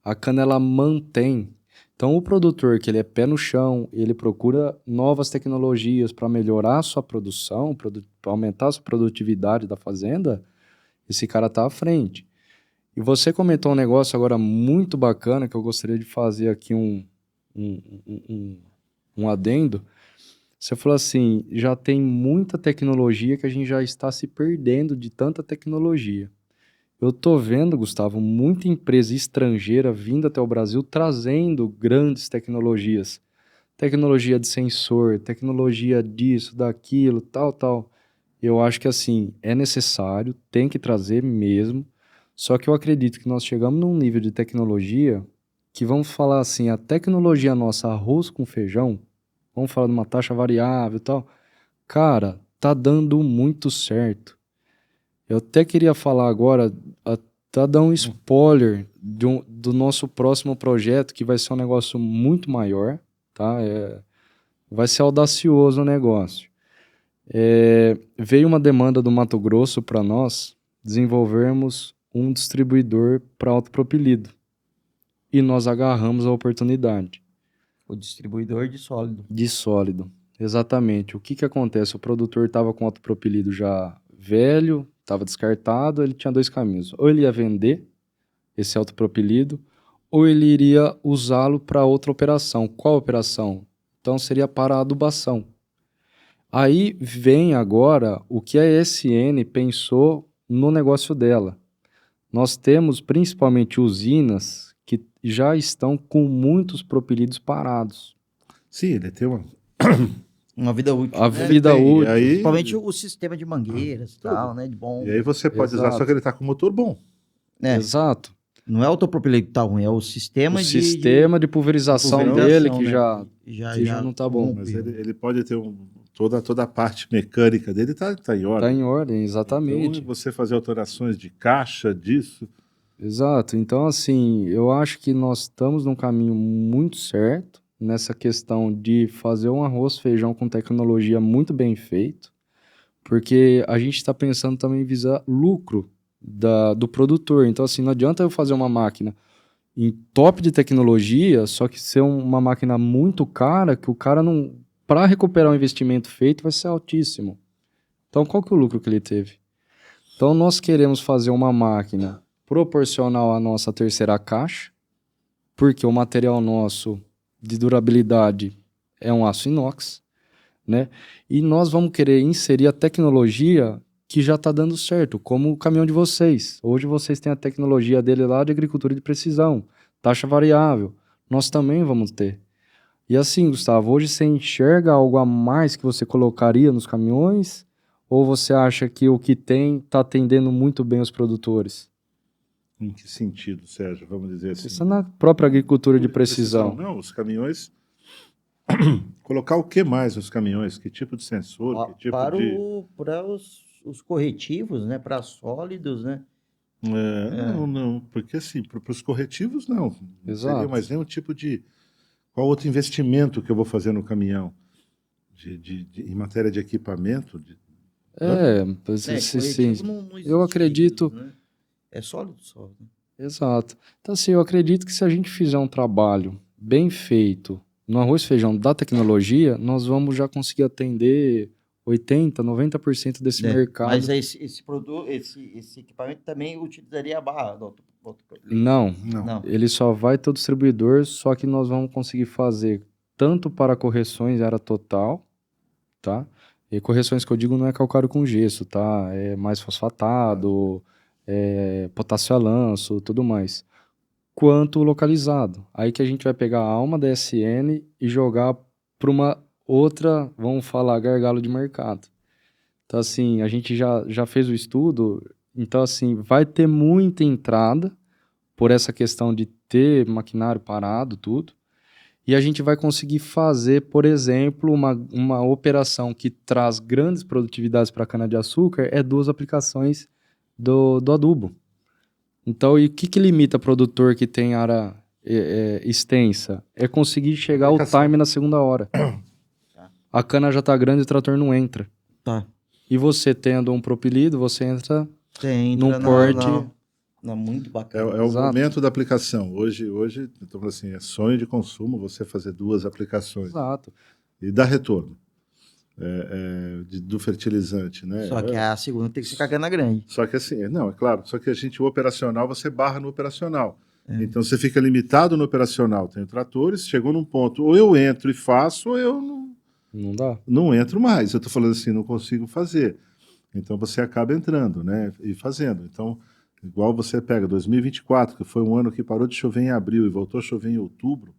A cana, ela mantém. Então, o produtor que ele é pé no chão, ele procura novas tecnologias para melhorar a sua produção, para aumentar a sua produtividade da fazenda, esse cara está à frente. E você comentou um negócio agora muito bacana, que eu gostaria de fazer aqui um adendo. Você falou assim, já tem muita tecnologia que a gente já está se perdendo de tanta tecnologia. Eu tô vendo, Gustavo, muita empresa estrangeira vindo até o Brasil trazendo grandes tecnologias. Tecnologia de sensor, tecnologia disso, daquilo, tal. Eu acho que assim, é necessário, tem que trazer mesmo. Só que eu acredito que nós chegamos num nível de tecnologia que, vamos falar assim, a tecnologia nossa, arroz com feijão, vamos falar de uma taxa variável e tal, cara, tá dando muito certo. Eu até queria falar agora, até dar um spoiler do nosso próximo projeto, que vai ser um negócio muito maior, tá? Vai ser audacioso o negócio. Veio uma demanda do Mato Grosso para nós desenvolvermos um distribuidor para autopropelido. E nós agarramos a oportunidade. O distribuidor de sólido. De sólido, exatamente. O que acontece? O produtor estava com autopropelido já velho, estava descartado, ele tinha 2 caminhos. Ou ele ia vender esse autopropelido, ou ele iria usá-lo para outra operação. Qual operação? Então seria para a adubação. Aí vem agora o que a ESN pensou no negócio dela. Nós temos principalmente usinas que já estão com muitos propelidos parados. Sim, ele tem uma. Uma vida útil, A né? vida Tem, útil. E aí, Principalmente o sistema de mangueiras e tal, né? De bom. e aí você pode usar, Exato. só que ele tá com motor bom. É, Exato. não é o autopropelido que tá ruim, é o O sistema sistema de pulverização dele que né? já não tá bom. Mas ele pode ter toda a parte mecânica dele tá em ordem. Tá em ordem, exatamente. Então, você fazer alterações de caixa, disso. Exato. Então, assim, eu acho que nós estamos num caminho muito certo nessa questão de fazer um arroz feijão com tecnologia muito bem feito, porque a gente está pensando também em visar lucro do produtor. Então, assim, não adianta eu fazer uma máquina em top de tecnologia, só que ser uma máquina muito cara, que o cara não... Para recuperar o investimento feito, vai ser altíssimo. Então, qual que é o lucro que ele teve? Então, nós queremos fazer uma máquina proporcional à nossa terceira caixa, porque o material nosso de durabilidade é um aço inox, né? E nós vamos querer inserir a tecnologia que já está dando certo, como o caminhão de vocês. Hoje vocês têm a tecnologia dele lá de agricultura de precisão, taxa variável. Nós também vamos ter. E assim, Gustavo, hoje você enxerga algo a mais que você colocaria nos caminhões? Ou você acha que o que tem está atendendo muito bem os produtores? Em que sentido, Sérgio? Vamos dizer assim. Isso é na própria agricultura de precisão. Não, os caminhões. Colocar o que mais nos caminhões? Que tipo de sensor? Que tipo Para os corretivos, né? Para sólidos, né? Não, porque assim, para os corretivos, não. Não Exato. seria mais nenhum tipo de. Qual outro investimento que eu vou fazer no caminhão? Em matéria de equipamento? Sim. Não existe Eu acredito. isso, né? É sólido só. Né? Exato. Então, assim, eu acredito que se a gente fizer um trabalho bem feito no arroz e feijão da tecnologia, nós vamos já conseguir atender 80%, 90% desse mercado. Mas esse produto, esse equipamento também utilizaria a barra do autopropelido? Não. Não. Ele só vai ter o distribuidor, só que nós vamos conseguir fazer tanto para correções área total, tá? E correções que eu digo não é calcário com gesso, tá? É mais fosfatado, potássio a lanço, tudo mais. Quanto localizado. Aí que a gente vai pegar a alma da SN e jogar para uma outra, vamos falar, gargalo de mercado. Então, assim, a gente já fez o estudo, então, assim, vai ter muita entrada por essa questão de ter maquinário parado, tudo. E a gente vai conseguir fazer, por exemplo, uma operação que traz grandes produtividades para a cana-de-açúcar, é 2 aplicações do adubo. Então, e o que limita produtor que tem área extensa? É conseguir chegar ao time na segunda hora. A cana já está grande e o trator não entra. Tá. E você tendo um propelido, você entra num Entra porte... muito bacana. É o Exato. momento da aplicação. Hoje então, assim, é sonho de consumo você fazer 2 aplicações. Exato. E dá retorno do fertilizante, né? Só que a segunda tem que ser com a cana grande. Só que assim, não, é claro, só que o operacional, você barra no operacional. Então você fica limitado no operacional. Tem tratores, chegou num ponto, ou eu entro e faço, ou eu Não dá. não entro mais. Eu estou falando assim, não consigo fazer. Então você acaba entrando, né? E fazendo. Então, igual você pega 2024, que foi um ano que parou de chover em abril e voltou a chover em outubro,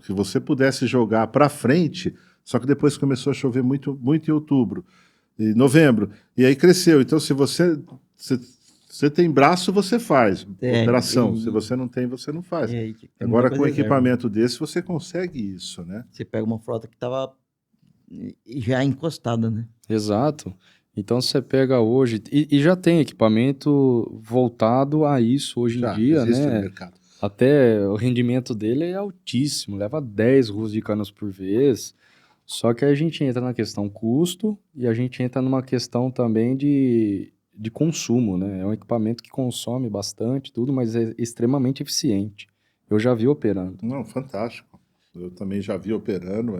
que você pudesse jogar para frente, só que depois começou a chover muito, muito em outubro e novembro, e aí cresceu. Então, se você tem braço, você faz operação. Se você não tem, você não faz. Agora, com equipamento desse, você consegue isso, né? Você pega uma frota que estava já encostada, né? Exato. Então você pega hoje, e já tem equipamento voltado a isso hoje em dia, existe né? no mercado. Até o rendimento dele é altíssimo, leva 10 ruas de canas por vez. Só que aí a gente entra na questão custo e a gente entra numa questão também de consumo, né? É um equipamento que consome bastante, tudo, mas é extremamente eficiente. Eu já vi operando. Não, fantástico. Eu também já vi operando,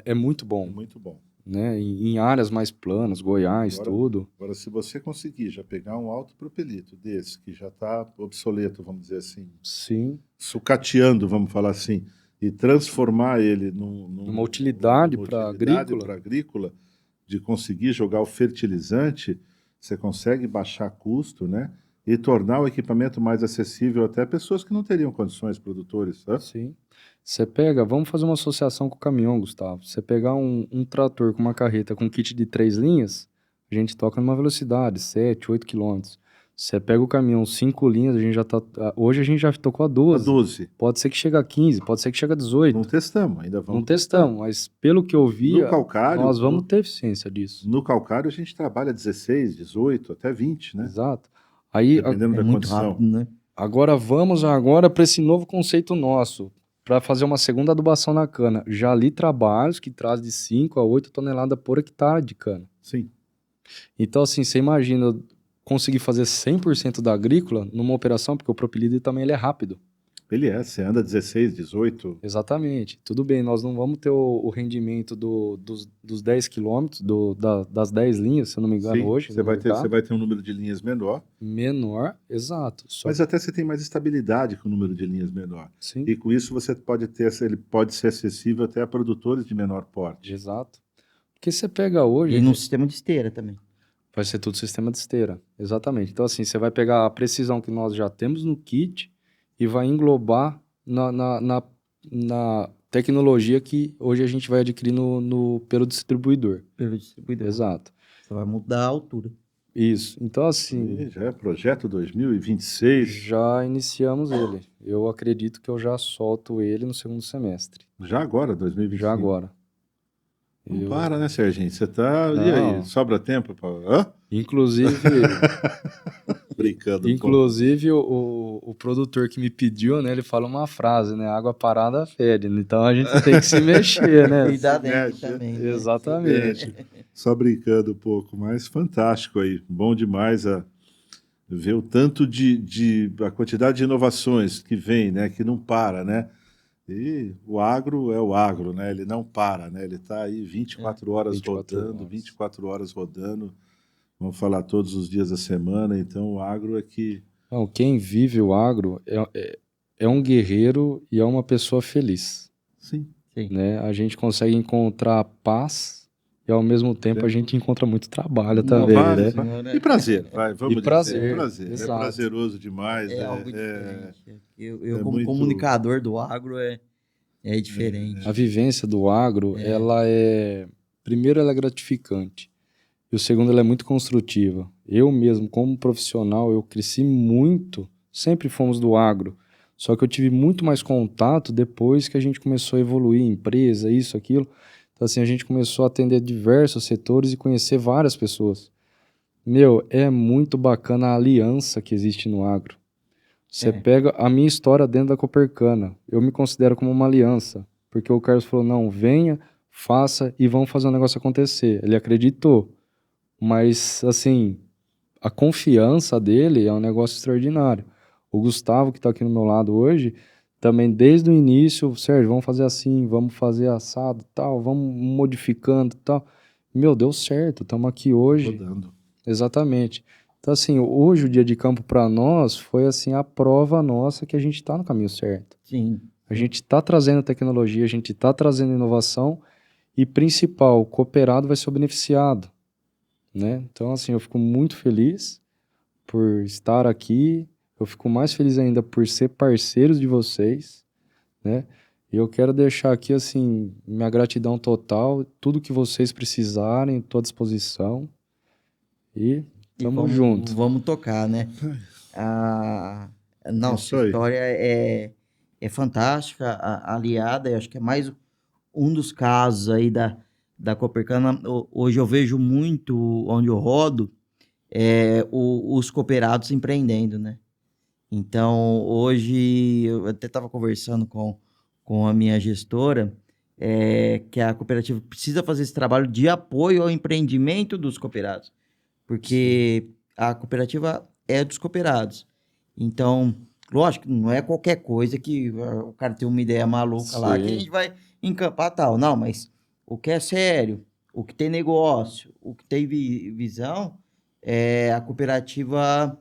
É muito bom, muito bom. né? Em áreas mais planas, Goiás, Agora- tudo. Agora, se você conseguir já pegar um autopropelito desse, que já está obsoleto, vamos dizer assim, Sim, sucateando, vamos falar assim, e transformar ele numa utilidade numa para utilidade agrícola. para agrícola, de conseguir jogar o fertilizante, você consegue baixar custo, né? E tornar o equipamento mais acessível até a pessoas que não teriam condições, produtores. Tá? Sim. Você pega, vamos fazer uma associação com o caminhão, Gustavo. Você pegar um trator com uma carreta com kit de 3 linhas, a gente toca numa velocidade, 7, 8 quilômetros. Você pega o caminhão 5 linhas, a gente já tá. Hoje a gente já tocou a A 12. 12. Pode ser que chegue a 15, pode ser que chegue a 18. Não testamos, ainda vamos Não testamos, mas pelo que eu vi, No calcário, nós vamos ter eficiência disso. No calcário a gente trabalha 16, 18, até 20, né? Exato. Aí, Dependendo É da muito condição. rápido, né? agora vamos agora para esse novo conceito nosso, para fazer uma segunda adubação na cana. Já li trabalhos que traz de 5 a 8 toneladas por hectare de cana. Sim. Então, assim, você imagina eu conseguir fazer 100% da agrícola numa operação, porque o propilide também ele é rápido. Você anda 16, 18. Exatamente. Tudo bem, nós não vamos ter o rendimento dos 10 quilômetros, das 10 linhas, se eu não me engano, Sim, hoje. você no vai ter, mercado. você vai ter um número de linhas menor, Menor, exato. Só mas até você tem mais estabilidade com o número de linhas menor. sim, E com isso você pode ter, ele pode ser acessível até a produtores de menor porte. exato. Porque você pega hoje, E num sistema de esteira também. vai ser tudo sistema de esteira. Exatamente. Então, assim, você vai pegar a precisão que nós já temos no kit e vai englobar na tecnologia que hoje a gente vai adquirir pelo distribuidor. Pelo distribuidor. Exato. Você vai mudar a altura. Isso. Então, assim, E já é projeto 2026. já iniciamos ele. Eu acredito que eu já solto ele no segundo semestre. Já agora, 2025. Já agora. Não Eu- para, né, Serginho? Você tá. E Não. aí? Sobra tempo? Hã? Inclusive, Brincando. um pouco. inclusive o produtor que me pediu, né, ele fala uma frase, né, água parada fede. Então a gente tem que se mexer, né? Cuidar dele mexe. também. Né? Exatamente. Só brincando um pouco, mas fantástico aí. Bom demais ver o tanto a quantidade de inovações que vem, né? Que não para, né? E o agro é o agro, né? Ele não para, né? Ele está aí 24 horas 24 rodando, horas. 24 horas rodando. Vamos falar todos os dias da semana. Então o agro é que Não, quem vive o agro é um guerreiro e é uma pessoa feliz, sim. né? A gente consegue encontrar paz e ao mesmo tempo a gente encontra muito trabalho Não, também, vai, né? senhora. E prazer, vamos E prazer, dizer. Prazer. É exato. prazeroso demais. É algo diferente. Eu é como muito- comunicador do agro, é diferente. A vivência do agro, primeiro ela é gratificante e o segundo ela é muito construtiva. Eu mesmo, como profissional, eu cresci muito, sempre fomos do agro, só que eu tive muito mais contato depois que a gente começou a evoluir, empresa, isso, aquilo. Então assim, a gente começou a atender diversos setores e conhecer várias pessoas. Meu, é muito bacana a aliança que existe no agro. Você pega a minha história dentro da Copercana, eu me considero como uma aliança, porque o Carlos falou, não, venha, faça e vamos fazer o negócio acontecer. Ele acreditou, mas assim, a confiança dele é um negócio extraordinário. O Gustavo, que está aqui no meu lado hoje, também desde o início, Sérgio, vamos fazer assim, vamos fazer assado, tal, vamos modificando, tal. Meu, deu certo, estamos aqui hoje. Rodando. Exatamente. Então, assim, hoje o dia de campo para nós foi assim a prova nossa que a gente está no caminho certo. Sim. A gente está trazendo tecnologia, a gente está trazendo inovação e, principal, o cooperado vai ser o beneficiado, né? Então, assim, eu fico muito feliz por estar aqui, eu fico mais feliz ainda por ser parceiros de vocês, né? E eu quero deixar aqui, assim, minha gratidão total, tudo que vocês precisarem, estou à disposição e E tamo vamos, junto. Vamos tocar, né? Nossa, Isso a aí. história é fantástica, aliada, eu acho que é mais um dos casos aí da Copercana. Hoje eu vejo muito, onde eu rodo, os cooperados empreendendo, né? Então, hoje, eu até estava conversando com a minha gestora, que a cooperativa precisa fazer esse trabalho de apoio ao empreendimento dos cooperados, porque a cooperativa é dos cooperados. Então, Lógico, não é qualquer coisa que o cara tem uma ideia maluca lá que a Sim. gente vai encampar tal. Não, mas o que é sério, o que tem negócio, o que tem visão, a cooperativa,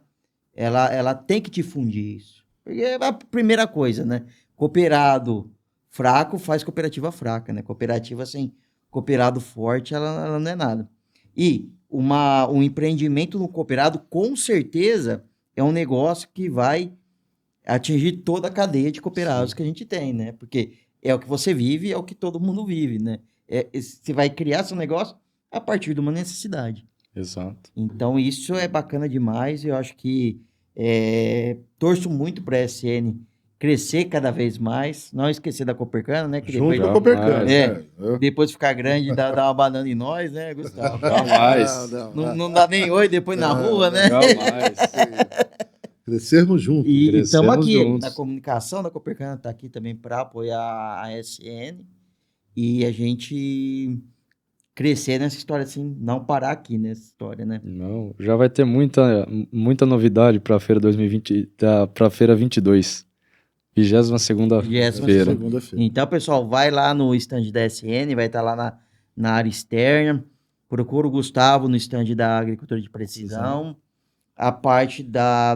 ela tem que difundir isso. Porque é a primeira coisa, né? Cooperado fraco faz cooperativa fraca, né? Cooperativa sem cooperado forte, ela não é nada. E um empreendimento no cooperado, com certeza, é um negócio que vai atingir toda a cadeia de cooperados que a gente tem, né? Porque é o que você vive, é o que todo mundo vive, né? Você vai criar seu negócio a partir de uma necessidade. Exato. Então, isso é bacana demais. Eu acho que torço muito para a SN crescer cada vez mais. Não esquecer da Copercana, né? Que Junto depois, com a Copercana. É. né? depois ficar grande e dar uma banana em nós, né, Gustavo? Jamais. Não dá nem oi depois na rua, né? Jamais. Crescermos juntos. E Crescemos estamos aqui juntos. na comunicação da Copercana, está aqui também para apoiar a SN e a gente crescer nessa história, assim, não parar aqui nessa história, né? Não, já vai ter muita novidade para a feira 2020, para a feira 22. 22ª 22ª feira. Segunda-feira. Então, pessoal, vai lá no stand da SN, vai estar lá na área externa, procura o Gustavo no stand da Agricultura de Precisão, a parte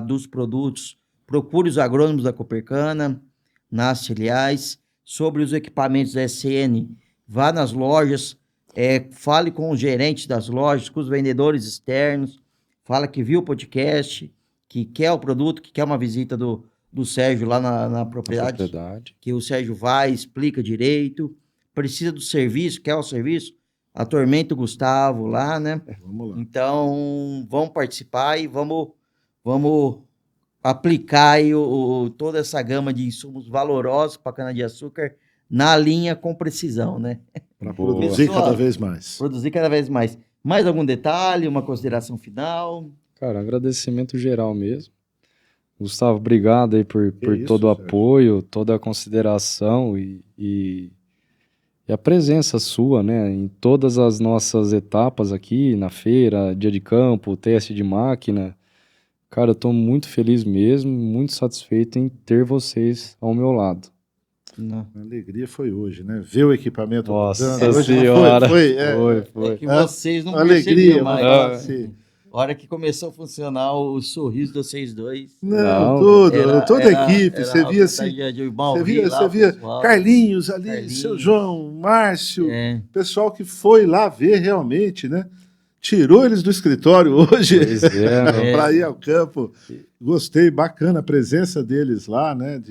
dos produtos, procure os agrônomos da Copercana, nas filiais, sobre os equipamentos da SN, vá nas lojas, fale com os gerentes das lojas, com os vendedores externos, fala que viu o podcast, que quer o produto, que quer uma visita do Sérgio lá na propriedade, que o Sérgio vai, explica direito, precisa do serviço, quer o serviço, atormenta o Gustavo lá, né? Vamos lá. Então, vamos participar e vamos aplicar aí toda essa gama de insumos valorosos para cana-de-açúcar na linha com precisão, né? Para Boa. produzir Pessoal, cada vez mais. Produzir cada vez mais. Mais algum detalhe, uma consideração final? Cara, agradecimento geral mesmo. Gustavo, obrigado aí por isso, todo o Sérgio. apoio, toda a consideração e a presença sua, né, em todas as nossas etapas aqui, na feira, dia de campo, teste de máquina. Cara, eu tô muito feliz mesmo, muito satisfeito em ter vocês ao meu lado. Não. A alegria foi hoje, né? Ver o equipamento Nossa rodando. Hoje não Senhora. Foi, Foi. É que vocês não alegria, percebiam, vamos mas falar assim. a hora que começou a funcionar o sorriso de vocês dois. Não, Não, toda a equipe. era Você via assim. Você via Carlinhos ali, Carlinhos. seu João, Márcio, É. pessoal que foi lá ver realmente, né? Tirou eles do escritório hoje Pois é, né? para ir ao campo. Gostei, bacana a presença deles lá, né?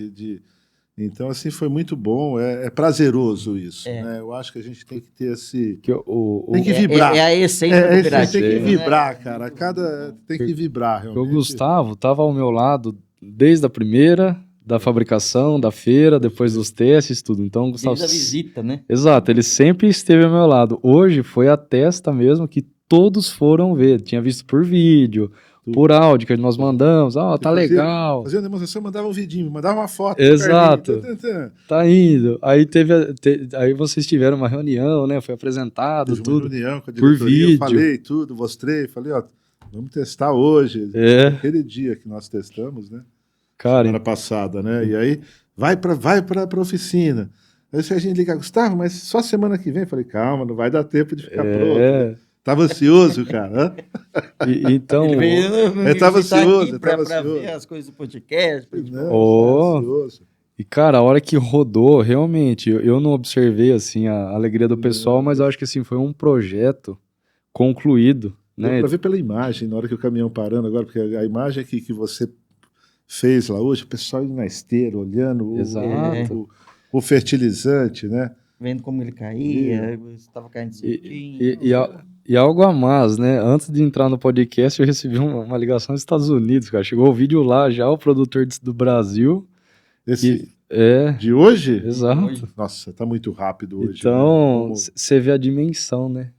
Então, assim, foi muito bom. É prazeroso isso, né? Eu acho que a gente tem que ter esse... Tem que vibrar. É a essência da Tem cooperativa. que né? vibrar, cara. Tem que vibrar, realmente. O Gustavo estava ao meu lado desde a primeira, da fabricação, da feira, depois dos testes, tudo. Então, o Gustavo... Desde a visita, né? Exato, ele sempre esteve ao meu lado. Hoje foi a testa mesmo que todos foram ver. Tinha visto por vídeo, por áudio que nós mandamos. Tá Fazia- legal, Fazia uma demonstração, mandava um vidinho, mandava uma foto. Exato. Carlinhos. tá indo. Aí aí vocês tiveram uma reunião, né? Foi apresentado Fiz uma tudo. reunião com a por diretoria, vídeo. falei tudo, mostrei, falei, ó, vamos testar hoje. É. Aquele dia que nós testamos, né? Cara, Semana passada, né? E aí, vai pra oficina. Aí o Serginho liga, Gustavo, mas só semana que vem. Eu falei, calma, não vai dar tempo de ficar pronto. Né? Tava ansioso, cara. Então, Ele veio Eu tava visitar ansioso, aqui eu pra tava ansioso. ver as coisas do podcast. pra gente- Não, Oh. tava ansioso. e cara, a hora que rodou, realmente, eu não observei, assim, a alegria do pessoal, mas eu acho que, assim, foi um projeto concluído, Deu né? pra ver pela imagem, na hora que o caminhão parando agora, porque a imagem que você fez lá hoje, o pessoal indo na esteira, olhando Exato. o fertilizante, né? Vendo como ele caía, estava caindo certinho. E algo a mais, né? Antes de entrar no podcast, eu recebi uma ligação dos Estados Unidos, cara. Chegou o vídeo lá já, o produtor do Brasil. Esse É, de hoje? exato. Hoje. Nossa, tá muito rápido hoje. Então, né? você vê a dimensão, né?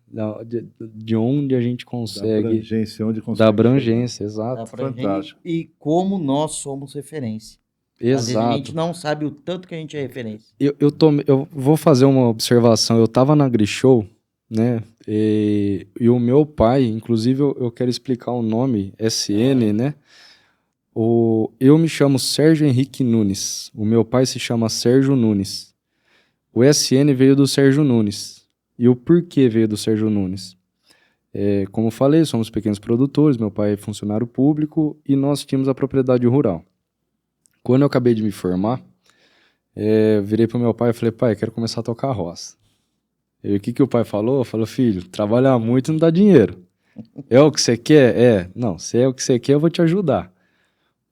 De onde a gente Da consegue. abrangência, onde Da consegue abrangência, Dá exato. pra fantástico. gente, e como nós somos referência. Às vezes a Exato. gente não sabe o tanto que a gente é referência. Eu vou fazer uma observação. Eu tava na Grishow, né? E o meu pai, inclusive eu quero explicar o nome, SN, né? Eu me chamo Sérgio Henrique Nunes. O meu pai se chama Sérgio Nunes. O SN veio do Sérgio Nunes. E o porquê veio do Sérgio Nunes? Como eu falei, somos pequenos produtores, meu pai é funcionário público e nós tínhamos a propriedade rural. Quando eu acabei de me formar, virei pro meu pai e falei, pai, quero começar a tocar roça. E o que o pai falou? Falou, filho, trabalhar muito não dá dinheiro. É o que você quer? Não, se é o que você quer, eu vou te ajudar.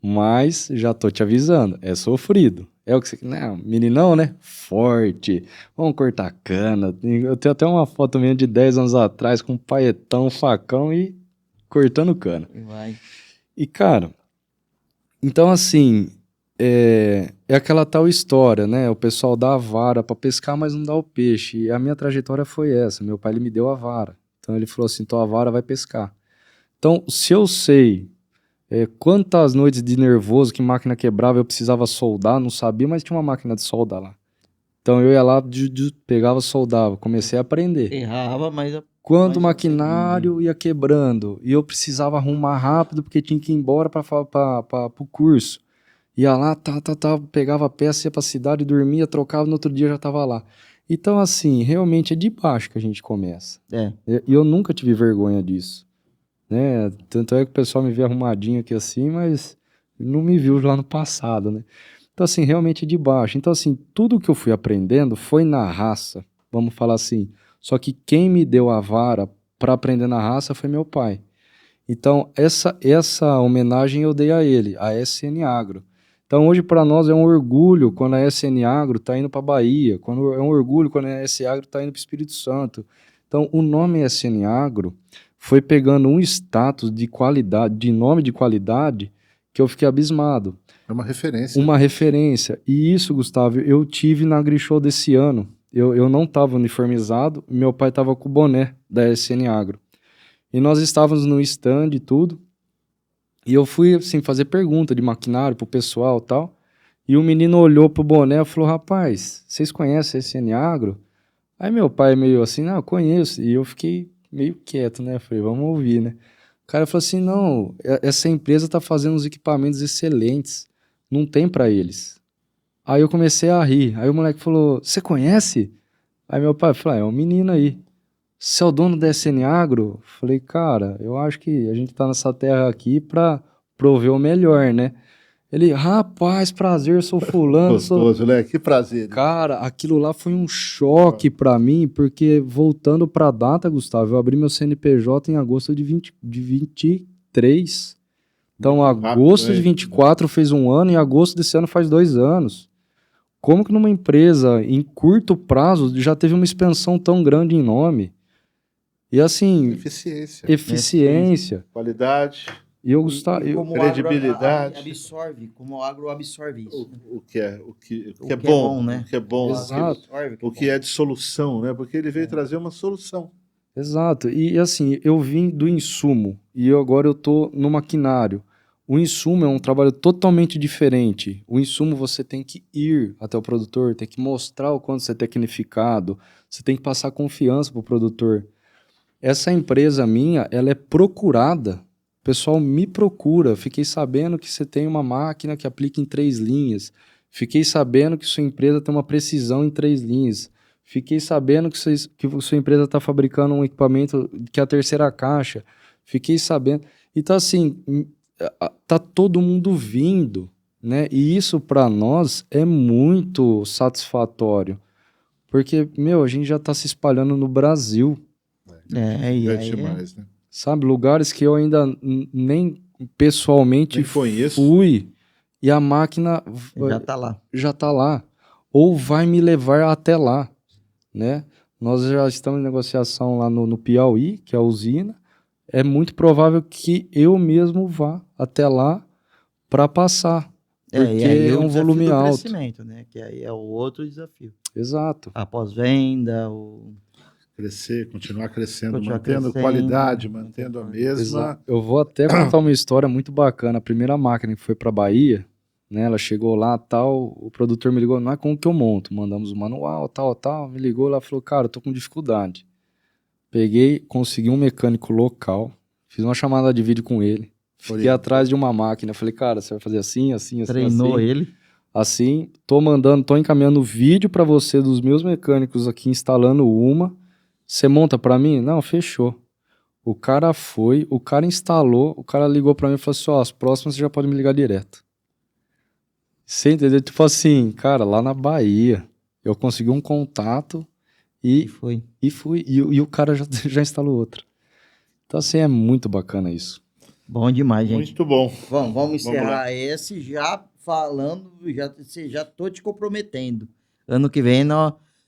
Mas já tô te avisando, é sofrido. É o que você quer? Não, meninão, né? Forte. Vamos cortar cana. Eu tenho até uma foto minha de 10 anos atrás com um paetão, facão e cortando cana. Vai. E, cara, então assim, é aquela tal história, né? O pessoal dá a vara pra pescar, mas não dá o peixe. E a minha trajetória foi essa. Meu pai, ele me deu a vara. Então ele falou assim, tua vara vai pescar. Então, se eu sei quantas noites de nervoso que máquina quebrava eu precisava soldar, não sabia, mas tinha uma máquina de soldar lá. Então eu ia lá, pegava, soldava, comecei a aprender. Errava, mas... Quando o Mas maquinário ia quebrando e eu precisava arrumar rápido porque tinha que ir embora para o curso. Ia lá, pegava a peça, ia para a cidade, dormia, trocava, no outro dia já estava lá. Então, assim, realmente é de baixo que a gente começa. E eu nunca tive vergonha disso. Né? Tanto é que o pessoal me vê arrumadinho aqui assim, mas não me viu lá no passado, né? Então, assim, realmente é de baixo. Então, assim, tudo que eu fui aprendendo foi na raça, vamos falar assim. Só que quem me deu a vara para aprender na raça foi meu pai. Então, essa homenagem eu dei a ele, a SN Agro. Então, hoje para nós é um orgulho quando a SN Agro está indo para Bahia, quando é um orgulho quando a SN Agro está indo para o Espírito Santo. Então, o nome SN Agro foi pegando um status de qualidade, de nome de qualidade, que eu fiquei abismado. É uma referência. Uma referência. E isso, Gustavo, eu tive na AgriShow desse ano. Eu não estava uniformizado, meu pai estava com o boné da SN Agro. E nós estávamos no stand e tudo, e eu fui, assim, fazer pergunta de maquinário pro pessoal e tal, e o menino olhou pro boné e falou, rapaz, vocês conhecem a SN Agro? Aí meu pai meio assim, não, eu conheço, e eu fiquei meio quieto, né, falei, vamos ouvir, né. O cara falou assim, não, essa empresa tá fazendo uns equipamentos excelentes, não tem para eles. Aí eu comecei a rir, aí o moleque falou, você conhece? Aí meu pai falou, é um menino aí. Você é o dono da SN Agro? Falei, cara, eu acho que a gente tá nessa terra aqui pra prover o melhor, né? Ele, rapaz, prazer, sou fulano, Gostoso, né? Que prazer. Cara, aquilo lá foi um choque pra mim, porque voltando pra data, Gustavo, eu abri meu CNPJ em agosto de 23. Então, Muito agosto rápido, de né? 24 fez um ano e agosto desse ano faz 2 anos. Como que numa empresa, em curto prazo, já teve uma expansão tão grande em nome? E assim, eficiência. Qualidade. E eu gostava. E como credibilidade. O agro absorve, como o agro absorve isso. O que é bom, né? O que é bom, Exato. o que é de solução, né? Porque ele veio trazer uma solução. Exato. E assim, eu vim do insumo e agora eu tô no maquinário. O insumo é um trabalho totalmente diferente. O insumo você tem que ir até o produtor, tem que mostrar o quanto você é tecnificado, você tem que passar confiança pro produtor. Essa empresa minha, ela é procurada. O pessoal me procura. Fiquei sabendo que você tem uma máquina que aplica em 3 linhas. Fiquei sabendo que sua empresa tem uma precisão em 3 linhas. Fiquei sabendo que sua empresa está fabricando um equipamento que é a 3ª caixa. Fiquei sabendo. Então, assim, tá todo mundo vindo, né? E isso, para nós, é muito satisfatório. Porque, a gente já está se espalhando no Brasil. É demais, né? Sabe, lugares que eu ainda nem pessoalmente Nem conheço. fui e a máquina Já tá lá. ou vai me levar até lá, né? Nós já estamos em negociação lá no Piauí, que é a usina. É muito provável que eu mesmo vá até lá para passar, porque E aí é o um desafio volume do alto. crescimento, né? Que aí é o outro desafio. Exato. A pós-venda, Crescer, continuar crescendo, Continuar mantendo crescendo, qualidade, mantendo a mesma. Exato. Eu vou até contar uma história muito bacana. A primeira máquina que foi para Bahia, né? Ela chegou lá, tal, o produtor me ligou, não é como que eu monto. Mandamos o manual, tal, me ligou lá, falou, cara, eu tô com dificuldade. Peguei, consegui um mecânico local, fiz uma chamada de vídeo com ele, Fiquei atrás de uma máquina. Falei, cara, você vai fazer assim, assim, assim, Treinou assim. ele. Assim, tô encaminhando vídeo pra você dos meus mecânicos aqui instalando uma. Você monta pra mim? Não, fechou. O cara foi, o cara instalou, o cara ligou pra mim e falou assim, ó, as próximas você já pode me ligar direto. Você entendeu? Tipo assim, cara, lá na Bahia, eu consegui um contato E e foi. fui, e o cara já instalou outra. Então assim, é muito bacana isso. Bom demais, gente. Muito bom. Vamos encerrar lá. esse já falando, já tô te comprometendo. Ano que vem,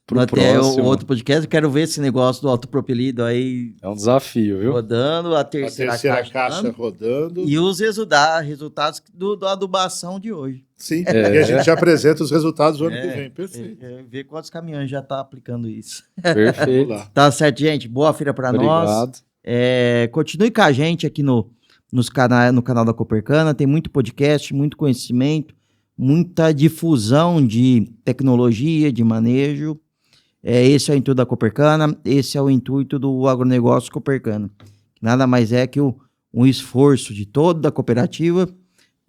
Pro até o próximo. outro podcast, eu quero ver esse negócio do autopropelido aí É um desafio, viu? rodando, a A terceira terceira caixa caixa andando, rodando. e os resultados da adubação de hoje. Sim, e a gente apresenta os resultados do ano que É, vem. Perfeito. Ver quantos caminhões já tá aplicando isso. Vamos Perfeito. lá. Tá certo, gente? Boa feira para nós. Obrigado. Continue com a gente aqui no canal da Copercana. Tem muito podcast, muito conhecimento, muita difusão de tecnologia, de manejo. Esse é o intuito da Copercana, esse é o intuito do agronegócio Copercana. Nada mais é que um esforço de toda a cooperativa,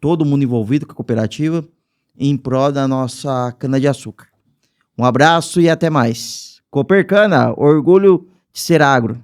todo mundo envolvido com a cooperativa, em prol da nossa cana-de-açúcar. Um abraço e até mais. Copercana, orgulho de ser agro.